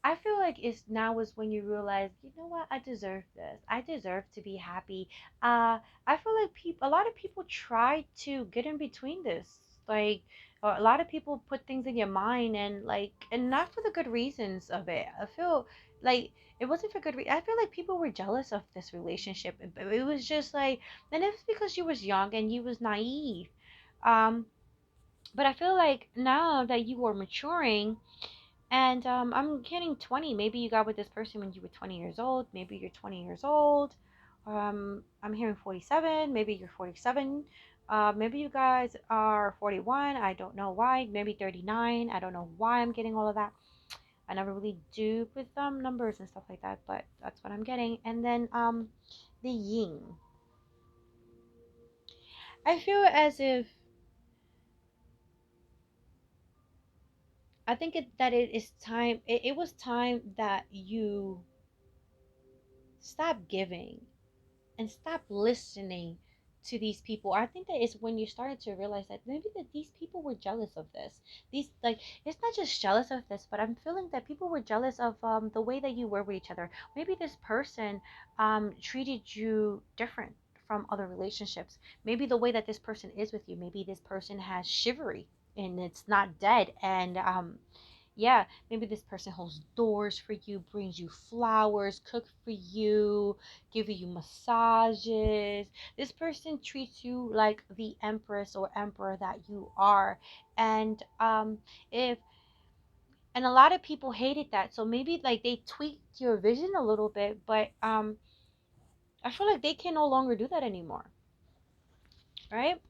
I feel like it's now is when you realize, you know what, I deserve this. I deserve to be happy. I feel like a lot of people try to get in between this. Like, or a lot of people put things in your mind and like, and not for the good reasons of it. I feel like it wasn't for good I feel like people were jealous of this relationship. It was just like, and it's because you was young and you was naive. Um, but I feel like now that you are maturing and I'm getting 20. Maybe you got with this person when you were 20 years old. Maybe you're 20 years old. I'm hearing 47. Maybe you're 47. Maybe you guys are 41. I don't know why. Maybe 39. I don't know why I'm getting all of that. I never really do with numbers and stuff like that, but that's what I'm getting. And then the yin. I feel as if I think that it is time. It was time that you stop giving and stop listening to these people. I think that is when you started to realize that maybe that these people were jealous of this. These, like, it's not just jealous of this, but I'm feeling that people were jealous of the way that you were with each other. Maybe this person treated you different from other relationships. Maybe the way that this person is with you, maybe this person has chivalry and it's not dead, and yeah, maybe this person holds doors for you, brings you flowers, cook for you, give you massages. This person treats you like the empress or emperor that you are. And if and a lot of people hated that. So maybe like they tweaked your vision a little bit, but I feel like they can no longer do that anymore, right?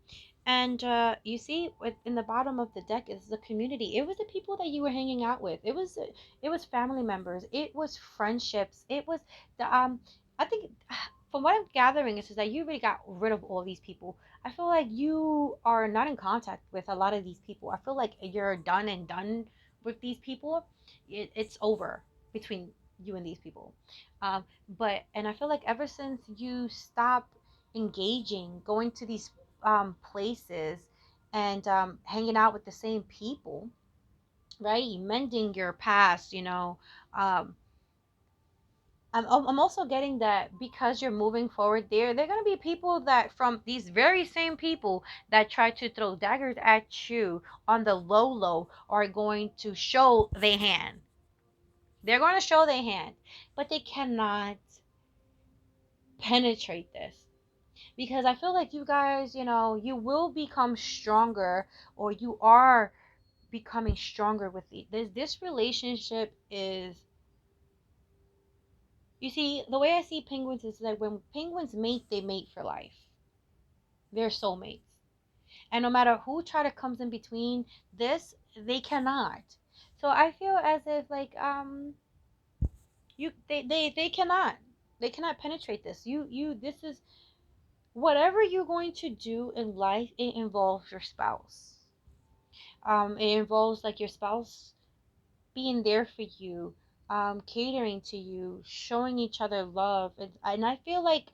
And you see, in the bottom of the deck is the community. It was the people that you were hanging out with. It was family members. It was friendships. It was the I think from what I'm gathering is that you really got rid of all these people. I feel like you are not in contact with a lot of these people. I feel like you're done and done with these people. It's over between you and these people. But and I feel like ever since you stopped engaging, going to these places and hanging out with the same people, right? Mending your past, you know. Um, I'm also getting that because you're moving forward there are going to be people that from these very same people that try to throw daggers at you on the low are going to show their hand. They're going to show their hand, but they cannot penetrate this because I feel like you guys, you know, you will become stronger or you are becoming stronger with this relationship is, you see, the way I see penguins is that when penguins mate, they mate for life. They're soulmates. And no matter who try to comes in between this, they cannot. So I feel as if like they cannot. They cannot penetrate this. You this is whatever you're going to do in life, it involves your spouse. It involves like your spouse being there for you, catering to you, showing each other love. And I feel like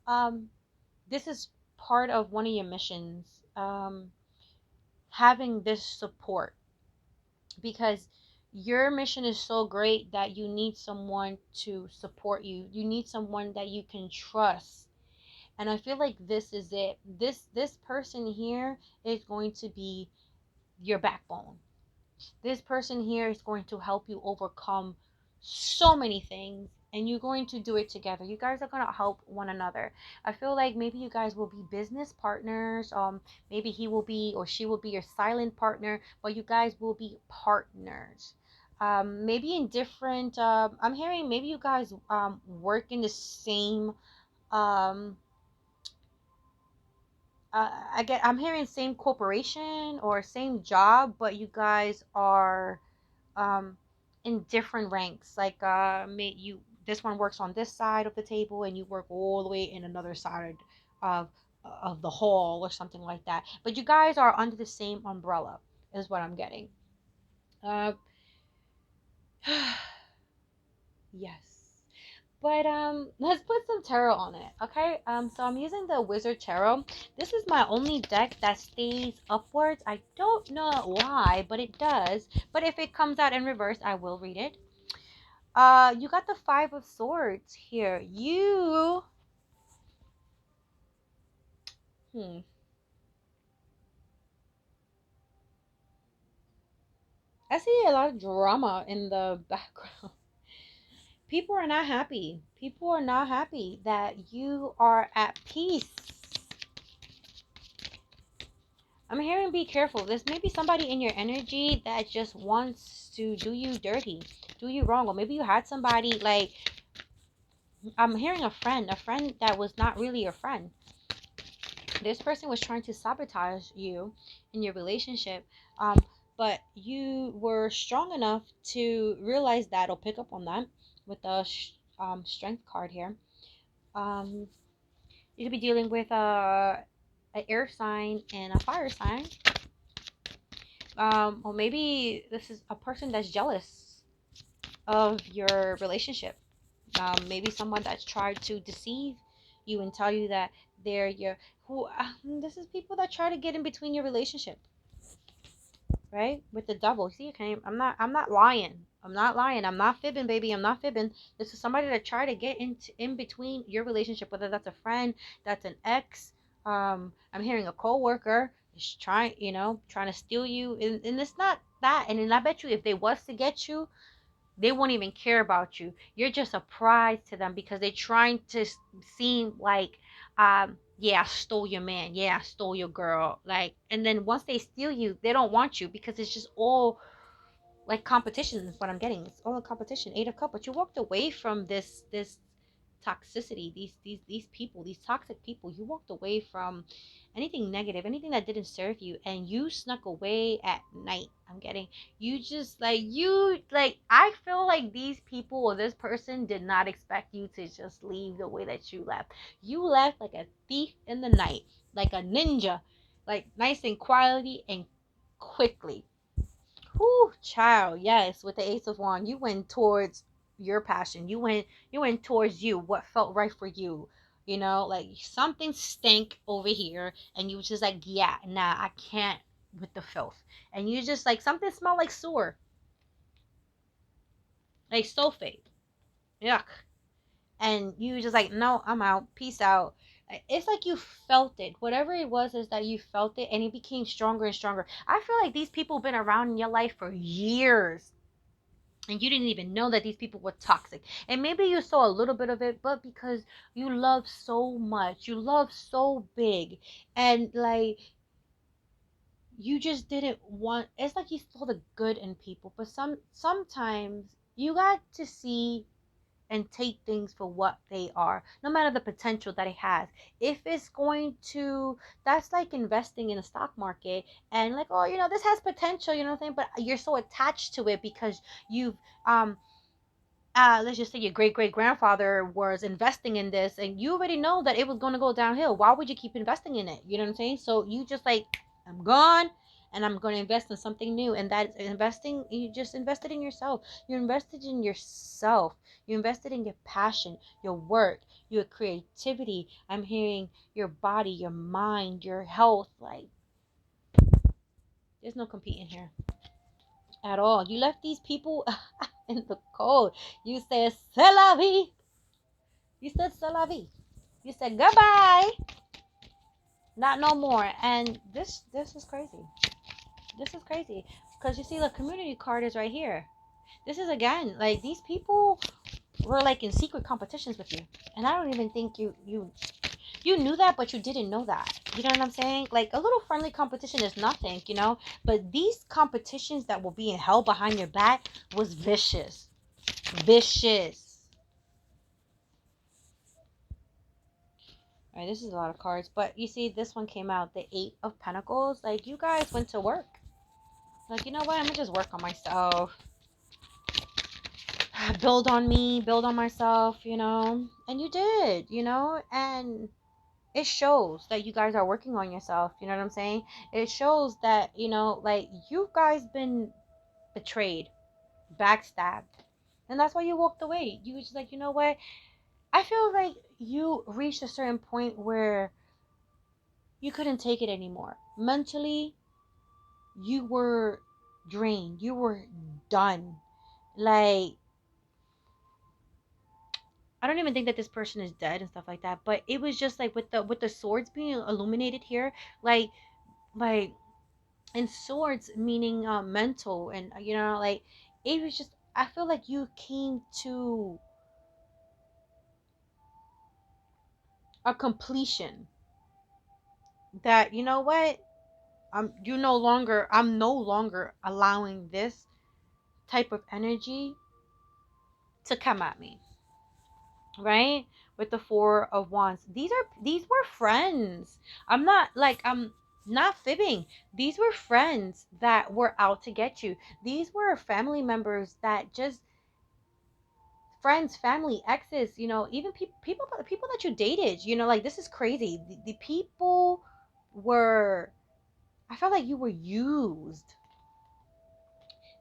um, this is part of one of your missions, having this support because your mission is so great that you need someone to support you. You need someone that you can trust. And I feel like this is it. This person here is going to be your backbone. This person here is going to help you overcome so many things and you're going to do it together. You guys are going to help one another. I feel like maybe you guys will be business partners. Maybe he will be or she will be your silent partner, but you guys will be partners. Maybe in different, I'm hearing maybe you guys work in the same, um I'm hearing same corporation or same job, but you guys are um in different ranks. Like may you this one works on this side of the table and you work all the way in another side of the hall or something like that. But you guys are under the same umbrella is what I'm getting. Uh yes. But let's put some tarot on it, okay? So I'm using the Wizard Tarot. This is my only deck that stays upwards. I don't know why, but it does. But if it comes out in reverse, I will read it. You got the Five of Swords here. Hmm. I see a lot of drama in the background. People are not happy. People are not happy that you are at peace. I'm hearing be careful. There's maybe somebody in your energy that just wants to do you dirty, do you wrong. Or maybe you had somebody like, I'm hearing a friend that was not really a friend. This person was trying to sabotage you in your relationship. Um, but you were strong enough to realize that or pick up on that with the strength card here. Um, you could be dealing with an air sign and a fire sign. Or maybe this is a person that's jealous of your relationship. Maybe someone that's tried to deceive you and tell you that they're your who. This is people that try to get in between your relationship, right? With the devil. See, okay, I'm not lying. I'm not lying. I'm not fibbing, baby. I'm not fibbing. This is somebody that try to get in between your relationship, whether that's a friend, that's an ex. I'm hearing a coworker is trying, trying to steal you, and it's not that. And then I bet you, if they was to get you, they won't even care about you. You're just a prize to them because they're trying to seem like, yeah, I stole your man. Yeah, I stole your girl. Like, and then once they steal you, they don't want you because it's just all like competition is what I'm getting. It's all a competition. Eight of Cups. But you walked away from this toxicity, these people, these toxic people. You walked away from anything negative, anything that didn't serve you, and you snuck away at night. I'm getting you just like I feel like these people or this person did not expect you to just leave the way that you left. You left like a thief in the night, like a ninja, like nice and quietly and quickly. Whew, child, yes, with the Ace of Wands, you went towards your passion. You went towards you, what felt right for you. Like something stank over here, and you was just like, yeah, nah, I can't with the filth. And you just like something smelled like sewer, like sulfate. Yuck. And you just like, no, I'm out. Peace out. It's like you felt it. Whatever it was is that you felt it and it became stronger and stronger. I feel like these people have been around in your life for years and you didn't even know that these people were toxic. And maybe you saw a little bit of it, but because you love so much, you love so big, and like you just didn't want, it's like you saw the good in people, but sometimes you got to see and take things for what they are, no matter the potential that it has. If it's going to, that's like investing in the stock market and like, oh, this has potential, what I'm saying? But you're so attached to it because you've, let's just say your great great grandfather was investing in this and you already know that it was going to go downhill. Why would you keep investing in it? You know what I'm saying? So you just like, I'm gone and I'm going to invest in something new. And that investing, you just invested in yourself. You invested in yourself. You invested in your passion, your work, your creativity. I'm hearing your body, your mind, your health. Like, there's no competing here at all. You left these people in the cold. You said, c'est la vie. You said, c'est la vie. You said, goodbye. Not no more. And this is crazy. This is crazy. Because you see, the community card is right here. This is again, like, these people were like in secret competitions with you. And I don't even think you you knew that, but you didn't know that. You know what I'm saying? Like a little friendly competition is nothing, you know. But these competitions that were being held behind your back was vicious, vicious. All right, this is a lot of cards, but you see, this one came out, the Eight of Pentacles. Like you guys went to work. Like, you know what? I'm gonna just work on myself, build on me, build on myself, you know. And you did, you know, and it shows that you guys are working on yourself. You know what I'm saying? It shows that, you know, like you guys been betrayed, backstabbed, and that's why you walked away. You was just like, you know what? I feel like you reached a certain point where you couldn't take it anymore. Mentally, you were drained. You were done. Like, I don't even think that this person is dead and stuff like that, but it was just like with the swords being illuminated here, like like and swords meaning mental, and you know, like it was just, I feel like you came to a completion that, you know what, I'm no longer allowing this type of energy to come at me, right? With the Four of Wands, these were friends. I'm not fibbing. These were friends that were out to get you. These were family members that just, friends, family, exes, you know, even people that you dated, you know, like this is crazy. The people were, I felt like you were used.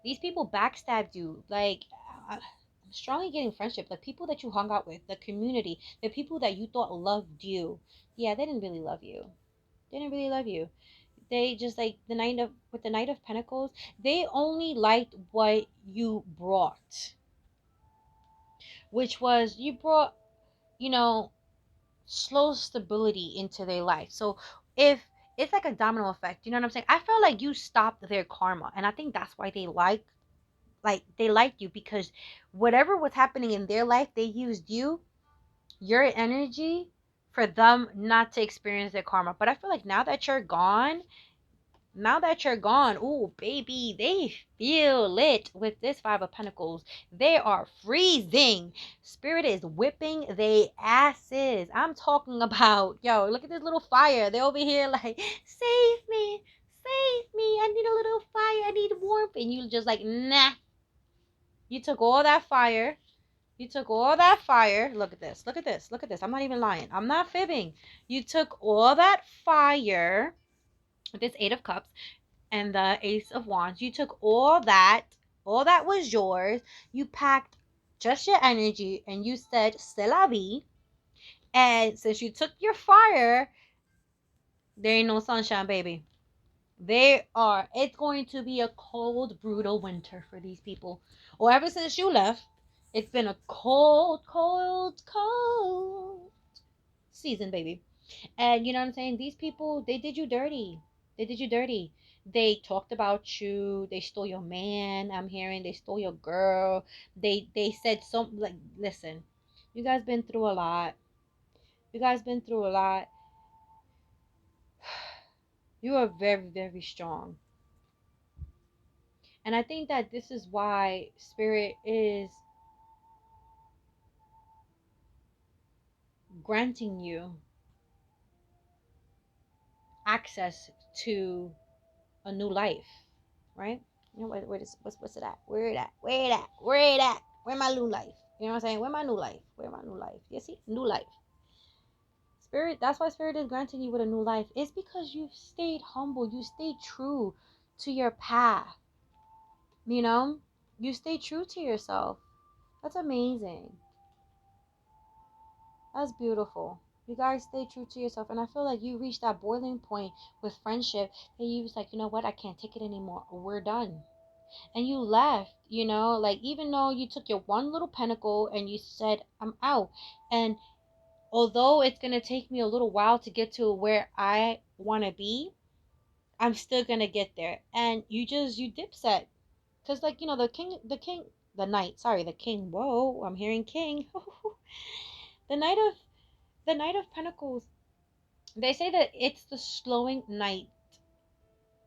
These people backstabbed you. Like, I'm strongly getting friendship. The people that you hung out with, the community, the people that you thought loved you. Yeah, they didn't really love you. They didn't really love you. They just, like with the Knight of Pentacles, they only liked what you brought, which was you brought, you know, slow stability into their life. So if it's like a domino effect, you know what I'm saying? I felt like you stopped their karma, and I think that's why they liked you, because whatever was happening in their life, they used your energy for them not to experience their karma. But I feel like now that you're gone, ooh, baby, they feel it with this Five of Pentacles. They are freezing. Spirit is whipping they asses. I'm talking about, yo, look at this little fire. They're over here like, save me, save me. I need a little fire. I need warmth. And you just like, nah. You took all that fire. You took all that fire. Look at this. Look at this. Look at this. I'm not even lying. I'm not fibbing. You took all that fire with this Eight of Cups and the Ace of Wands. You took all that was yours. You packed just your energy and you said, c'est la vie. And since you took your fire, there ain't no sunshine, baby. It's going to be a cold, brutal winter for these people. Or ever since you left, it's been a cold, cold, cold season, baby. And you know what I'm saying? These people, they did you dirty. They did you dirty. They talked about you. They stole your man. I'm hearing they stole your girl. They said some, like, listen, you guys been through a lot. You guys been through a lot. You are very, very strong. And I think that this is why Spirit is granting you access to a new life, right? You know, what's it at? Where it at? Where it at? Where it at? Where my new life? You know what I'm saying? Where my new life? Where my new life? You see? New life. Spirit, that's why Spirit is granting you with a new life. It's because you've stayed humble. You stayed true to your path. You know? You stay true to yourself. That's amazing. That's beautiful. You guys stay true to yourself. And I feel like you reached that boiling point with friendship that you was like, you know what? I can't take it anymore. We're done. And you left, you know, like even though you took your one little pentacle and you said, I'm out. And although it's going to take me a little while to get to where I want to be, I'm still going to get there. And you dipset. Because, like, you know, the king, whoa, I'm hearing king. the Knight of Pentacles. They say that it's the slowing knight.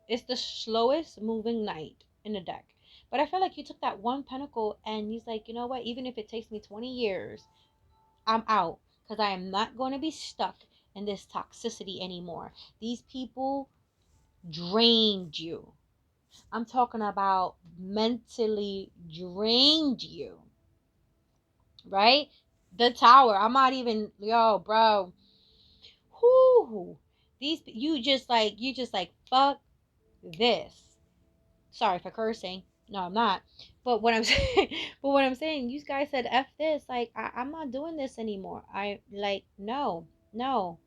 It's the slowest moving knight in the deck. But I feel like you took that one pentacle and he's like, you know what? Even if it takes me 20 years, I'm out because I am not going to be stuck in this toxicity anymore. These people drained you. I'm talking about mentally drained you, right? The tower. I'm not even, yo, bro. Whoo. These, you just like, fuck this. Sorry for cursing. No, I'm not. But what I'm saying, you guys said F this. Like, I'm not doing this anymore. I, like, no, no,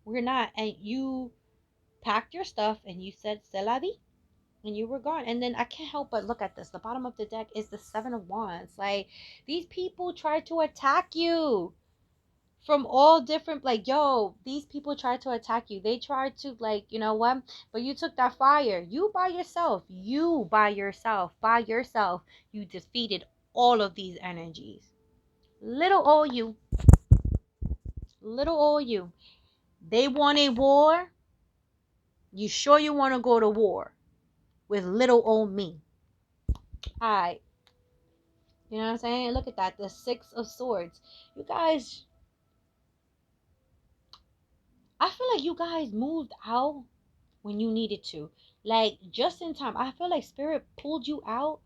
we're not. And you packed your stuff and you said, c'est la vie. And you were gone. And then I can't help but look at this. The bottom of the deck is the Seven of Wands. Like, these people tried to attack you from all different, like, yo, these people tried to attack you. They tried to, like, you know what, but you took that fire. You by yourself, you defeated all of these energies. Little old you, little old you. They want a war. You sure you want to go to war with little old me? All right. You know what I'm saying? Look at that, the Six of Swords. You guys, I feel like you guys moved out when you needed to. Like, just in time. I feel like spirit pulled you out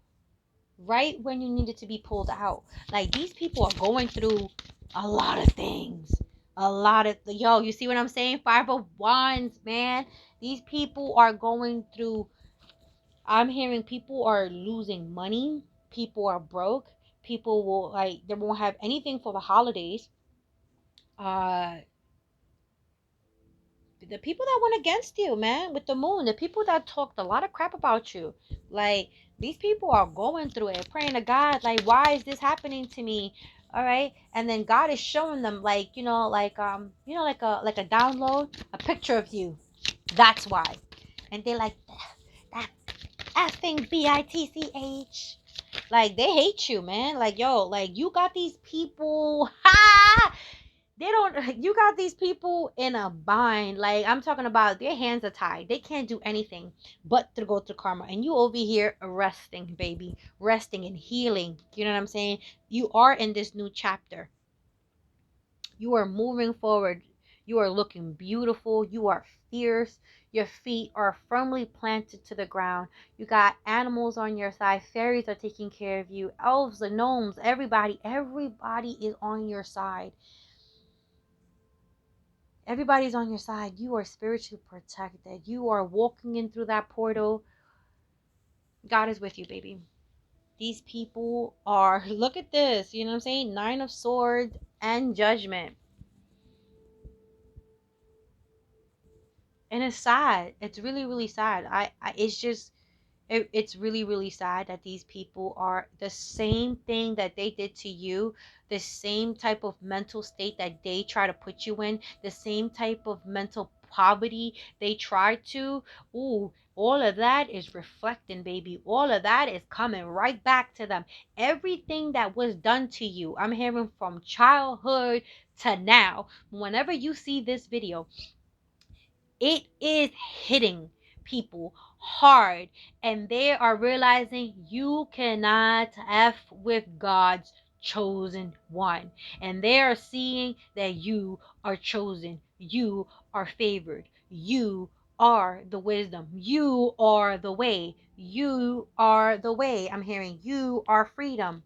right when you needed to be pulled out. Like, these people are going through a lot of things. A lot of, yo, you see what I'm saying? Five of Wands, man. These people are going through, I'm hearing people are losing money. People are broke. People will, like, they won't have anything for the holidays. Uh, the people that went against you, man, with the moon, the people that talked a lot of crap about you, like, these people are going through it, praying to God, like, why is this happening to me? All right, and then God is showing them, like, like a download, a picture of you. That's why, and they're like, that effing bitch. Like, they hate you, man. Like, yo, like, you got these people. Ha! They don't, you got these people in a bind. Like, I'm talking about their hands are tied. They can't do anything but to go to karma. And you over here resting, baby. Resting and healing. You know what I'm saying? You are in this new chapter. You are moving forward. You are looking beautiful. You are fierce. Your feet are firmly planted to the ground. You got animals on your side. Fairies are taking care of you. Elves and gnomes, everybody is on your side. Everybody's on your side. You are spiritually protected. You are walking in through that portal. God is with you, baby. These people are, look at this. You know what I'm saying? Nine of Swords and Judgment. And it's sad. It's really, really sad. It's just, it's really, really sad that these people are the same thing that they did to you, the same type of mental state that they try to put you in, the same type of mental poverty they try to. Ooh, all of that is reflecting, baby. All of that is coming right back to them. Everything that was done to you, I'm hearing from childhood to now. Whenever you see this video, it is hitting people hard, and they are realizing you cannot F with God's chosen one, and they are seeing that you are chosen, you are favored, you are the wisdom, you are the way, you are the way. I'm hearing you are freedom,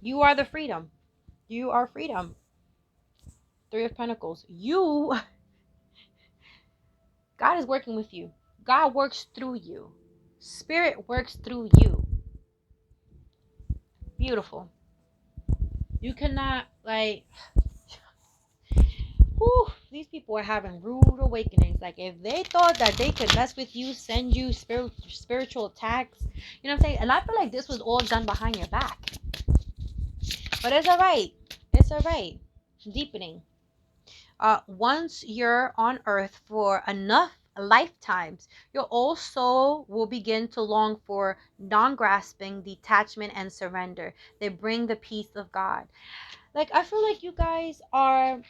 you are the freedom, you are freedom. Three of Pentacles. You, God is working with you. God works through you. Spirit works through you. Beautiful. You cannot, like, whew, these people are having rude awakenings. Like, if they thought that they could mess with you, send you spiritual attacks, you know what I'm saying? And I feel like this was all done behind your back. But it's all right. It's all right. Deepening. Once you're on earth for enough lifetimes, your old soul will begin to long for non-grasping, detachment, and surrender. They bring the peace of God. Like, I feel like you guys are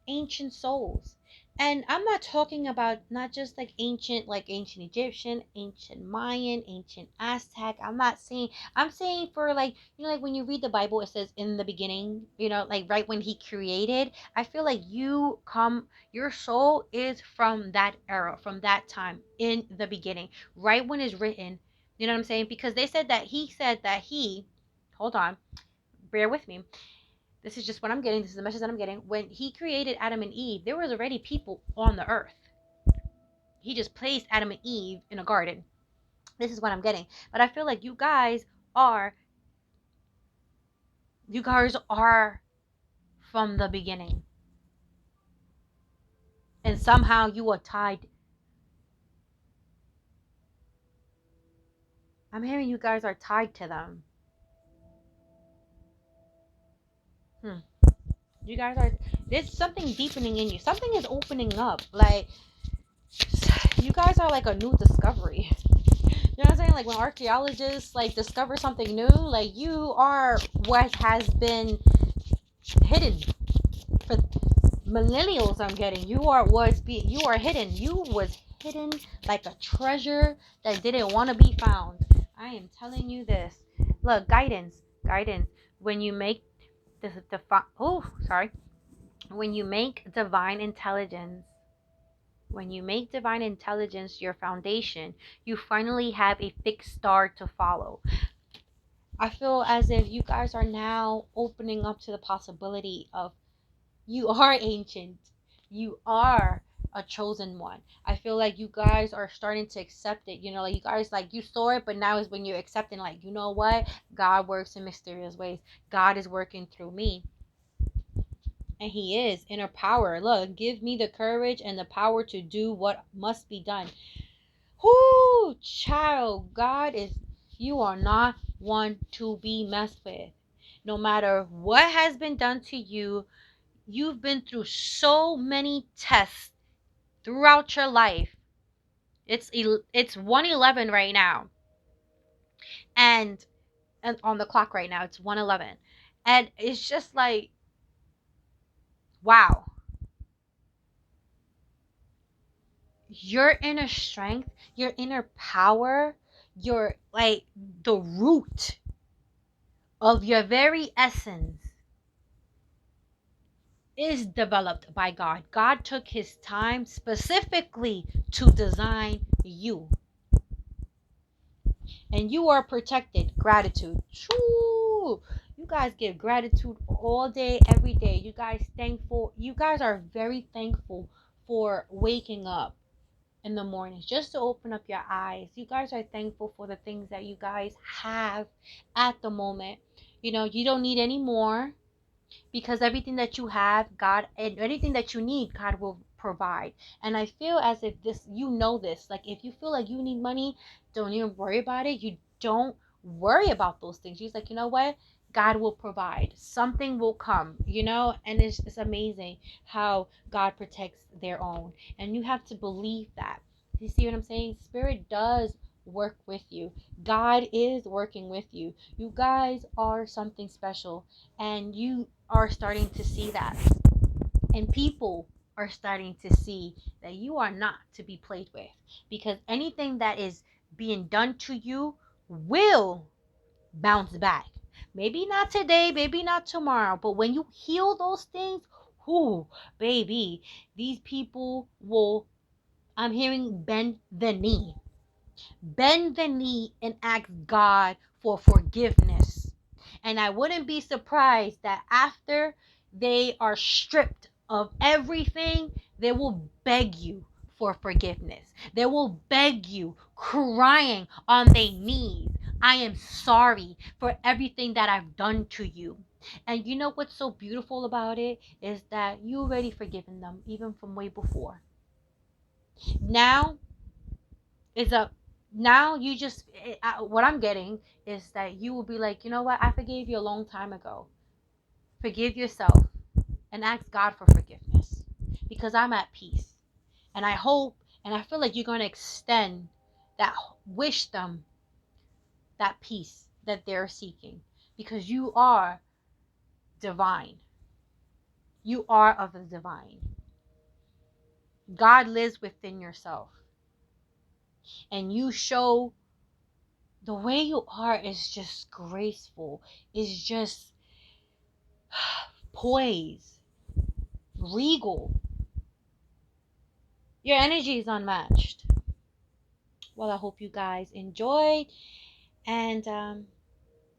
ancient souls. And I'm not talking about not just like ancient Egyptian, ancient Mayan, ancient Aztec. I'm saying for like, like when you read the Bible, it says in the beginning, like right when he created. I feel like your soul is from that era, from that time in the beginning, right when it's written. You know what I'm saying? Because he said that hold on, bear with me. This is just what I'm getting. This is the message that I'm getting. When he created Adam and Eve, there was already people on the earth. He just placed Adam and Eve in a garden. This is what I'm getting. But I feel like are you guys are from the beginning. And somehow you are tied. I'm hearing you guys are tied to them. You guys are there's something deepening in you. Something is opening up. Like you guys are like a new discovery. You know what I'm saying? Like when archaeologists like discover something new, like you are what has been hidden for millennials. I'm getting you are hidden. You was hidden like a treasure that didn't want to be found. I am telling you this. Look, guidance. When you make when you make divine intelligence. When you make divine intelligence your foundation, you finally have a fixed star to follow. I feel as if you guys are now opening up to the possibility of you are ancient. You are a chosen one. I feel like you guys are starting to accept it. Like you guys like you saw it, but now is when you're accepting like, you know what? God works in mysterious ways. God is working through me. And he is inner power. Look, give me the courage and the power to do what must be done. Whoo, child, you are not one to be messed with. No matter what has been done to you, you've been through so many tests throughout your life. It's 1:11 right now, and on the clock right now it's 1:11, and it's just like, wow, your inner strength, your inner power, your like the root of your very essence is developed by God. God took his time specifically to design you. And you are protected. Gratitude. True. You guys give gratitude all day, every day. You guys are very thankful for waking up in the mornings just to open up your eyes. You guys are thankful for the things that you guys have at the moment. You don't need any more, because everything that you have, God, and anything that you need, God will provide. And I feel as if this, like if you feel like you need money, don't even worry about it. You don't worry about those things. You're like, you know what? God will provide. Something will come, and it's amazing how God protects their own. And you have to believe that. You see what I'm saying? Spirit does work with you. God is working with you. You guys are something special, and you are starting to see that. And people are starting to see that you are not to be played with, because anything that is being done to you will bounce back. Maybe not today, maybe not tomorrow, but when you heal those things, whoo, baby, these people will, I'm hearing, bend the knee. Bend the knee and ask God for forgiveness. And I wouldn't be surprised that after they are stripped of everything, they will beg you for forgiveness. They will beg you, crying on their knees, I am sorry for everything that I've done to you. And you know what's so beautiful about it is that you already forgiven them, even from way before. Now is a now you just what I'm getting is that you will be like, you know what, I forgave you a long time ago. Forgive yourself and ask God for forgiveness, because I'm at peace. And I hope and I feel like you're going to extend that, wish them that peace that they're seeking, because you are divine. You are of the divine. God lives within yourself. And you show the way you are is just graceful, is just poised, regal. Your energy is unmatched. Well, I hope you guys enjoyed. And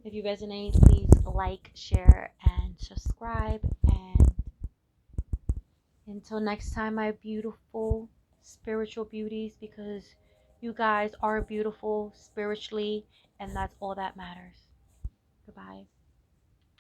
if you resonate, please like, share, and subscribe. And until next time, my beautiful spiritual beauties, because you guys are beautiful spiritually, and that's all that matters. Goodbye.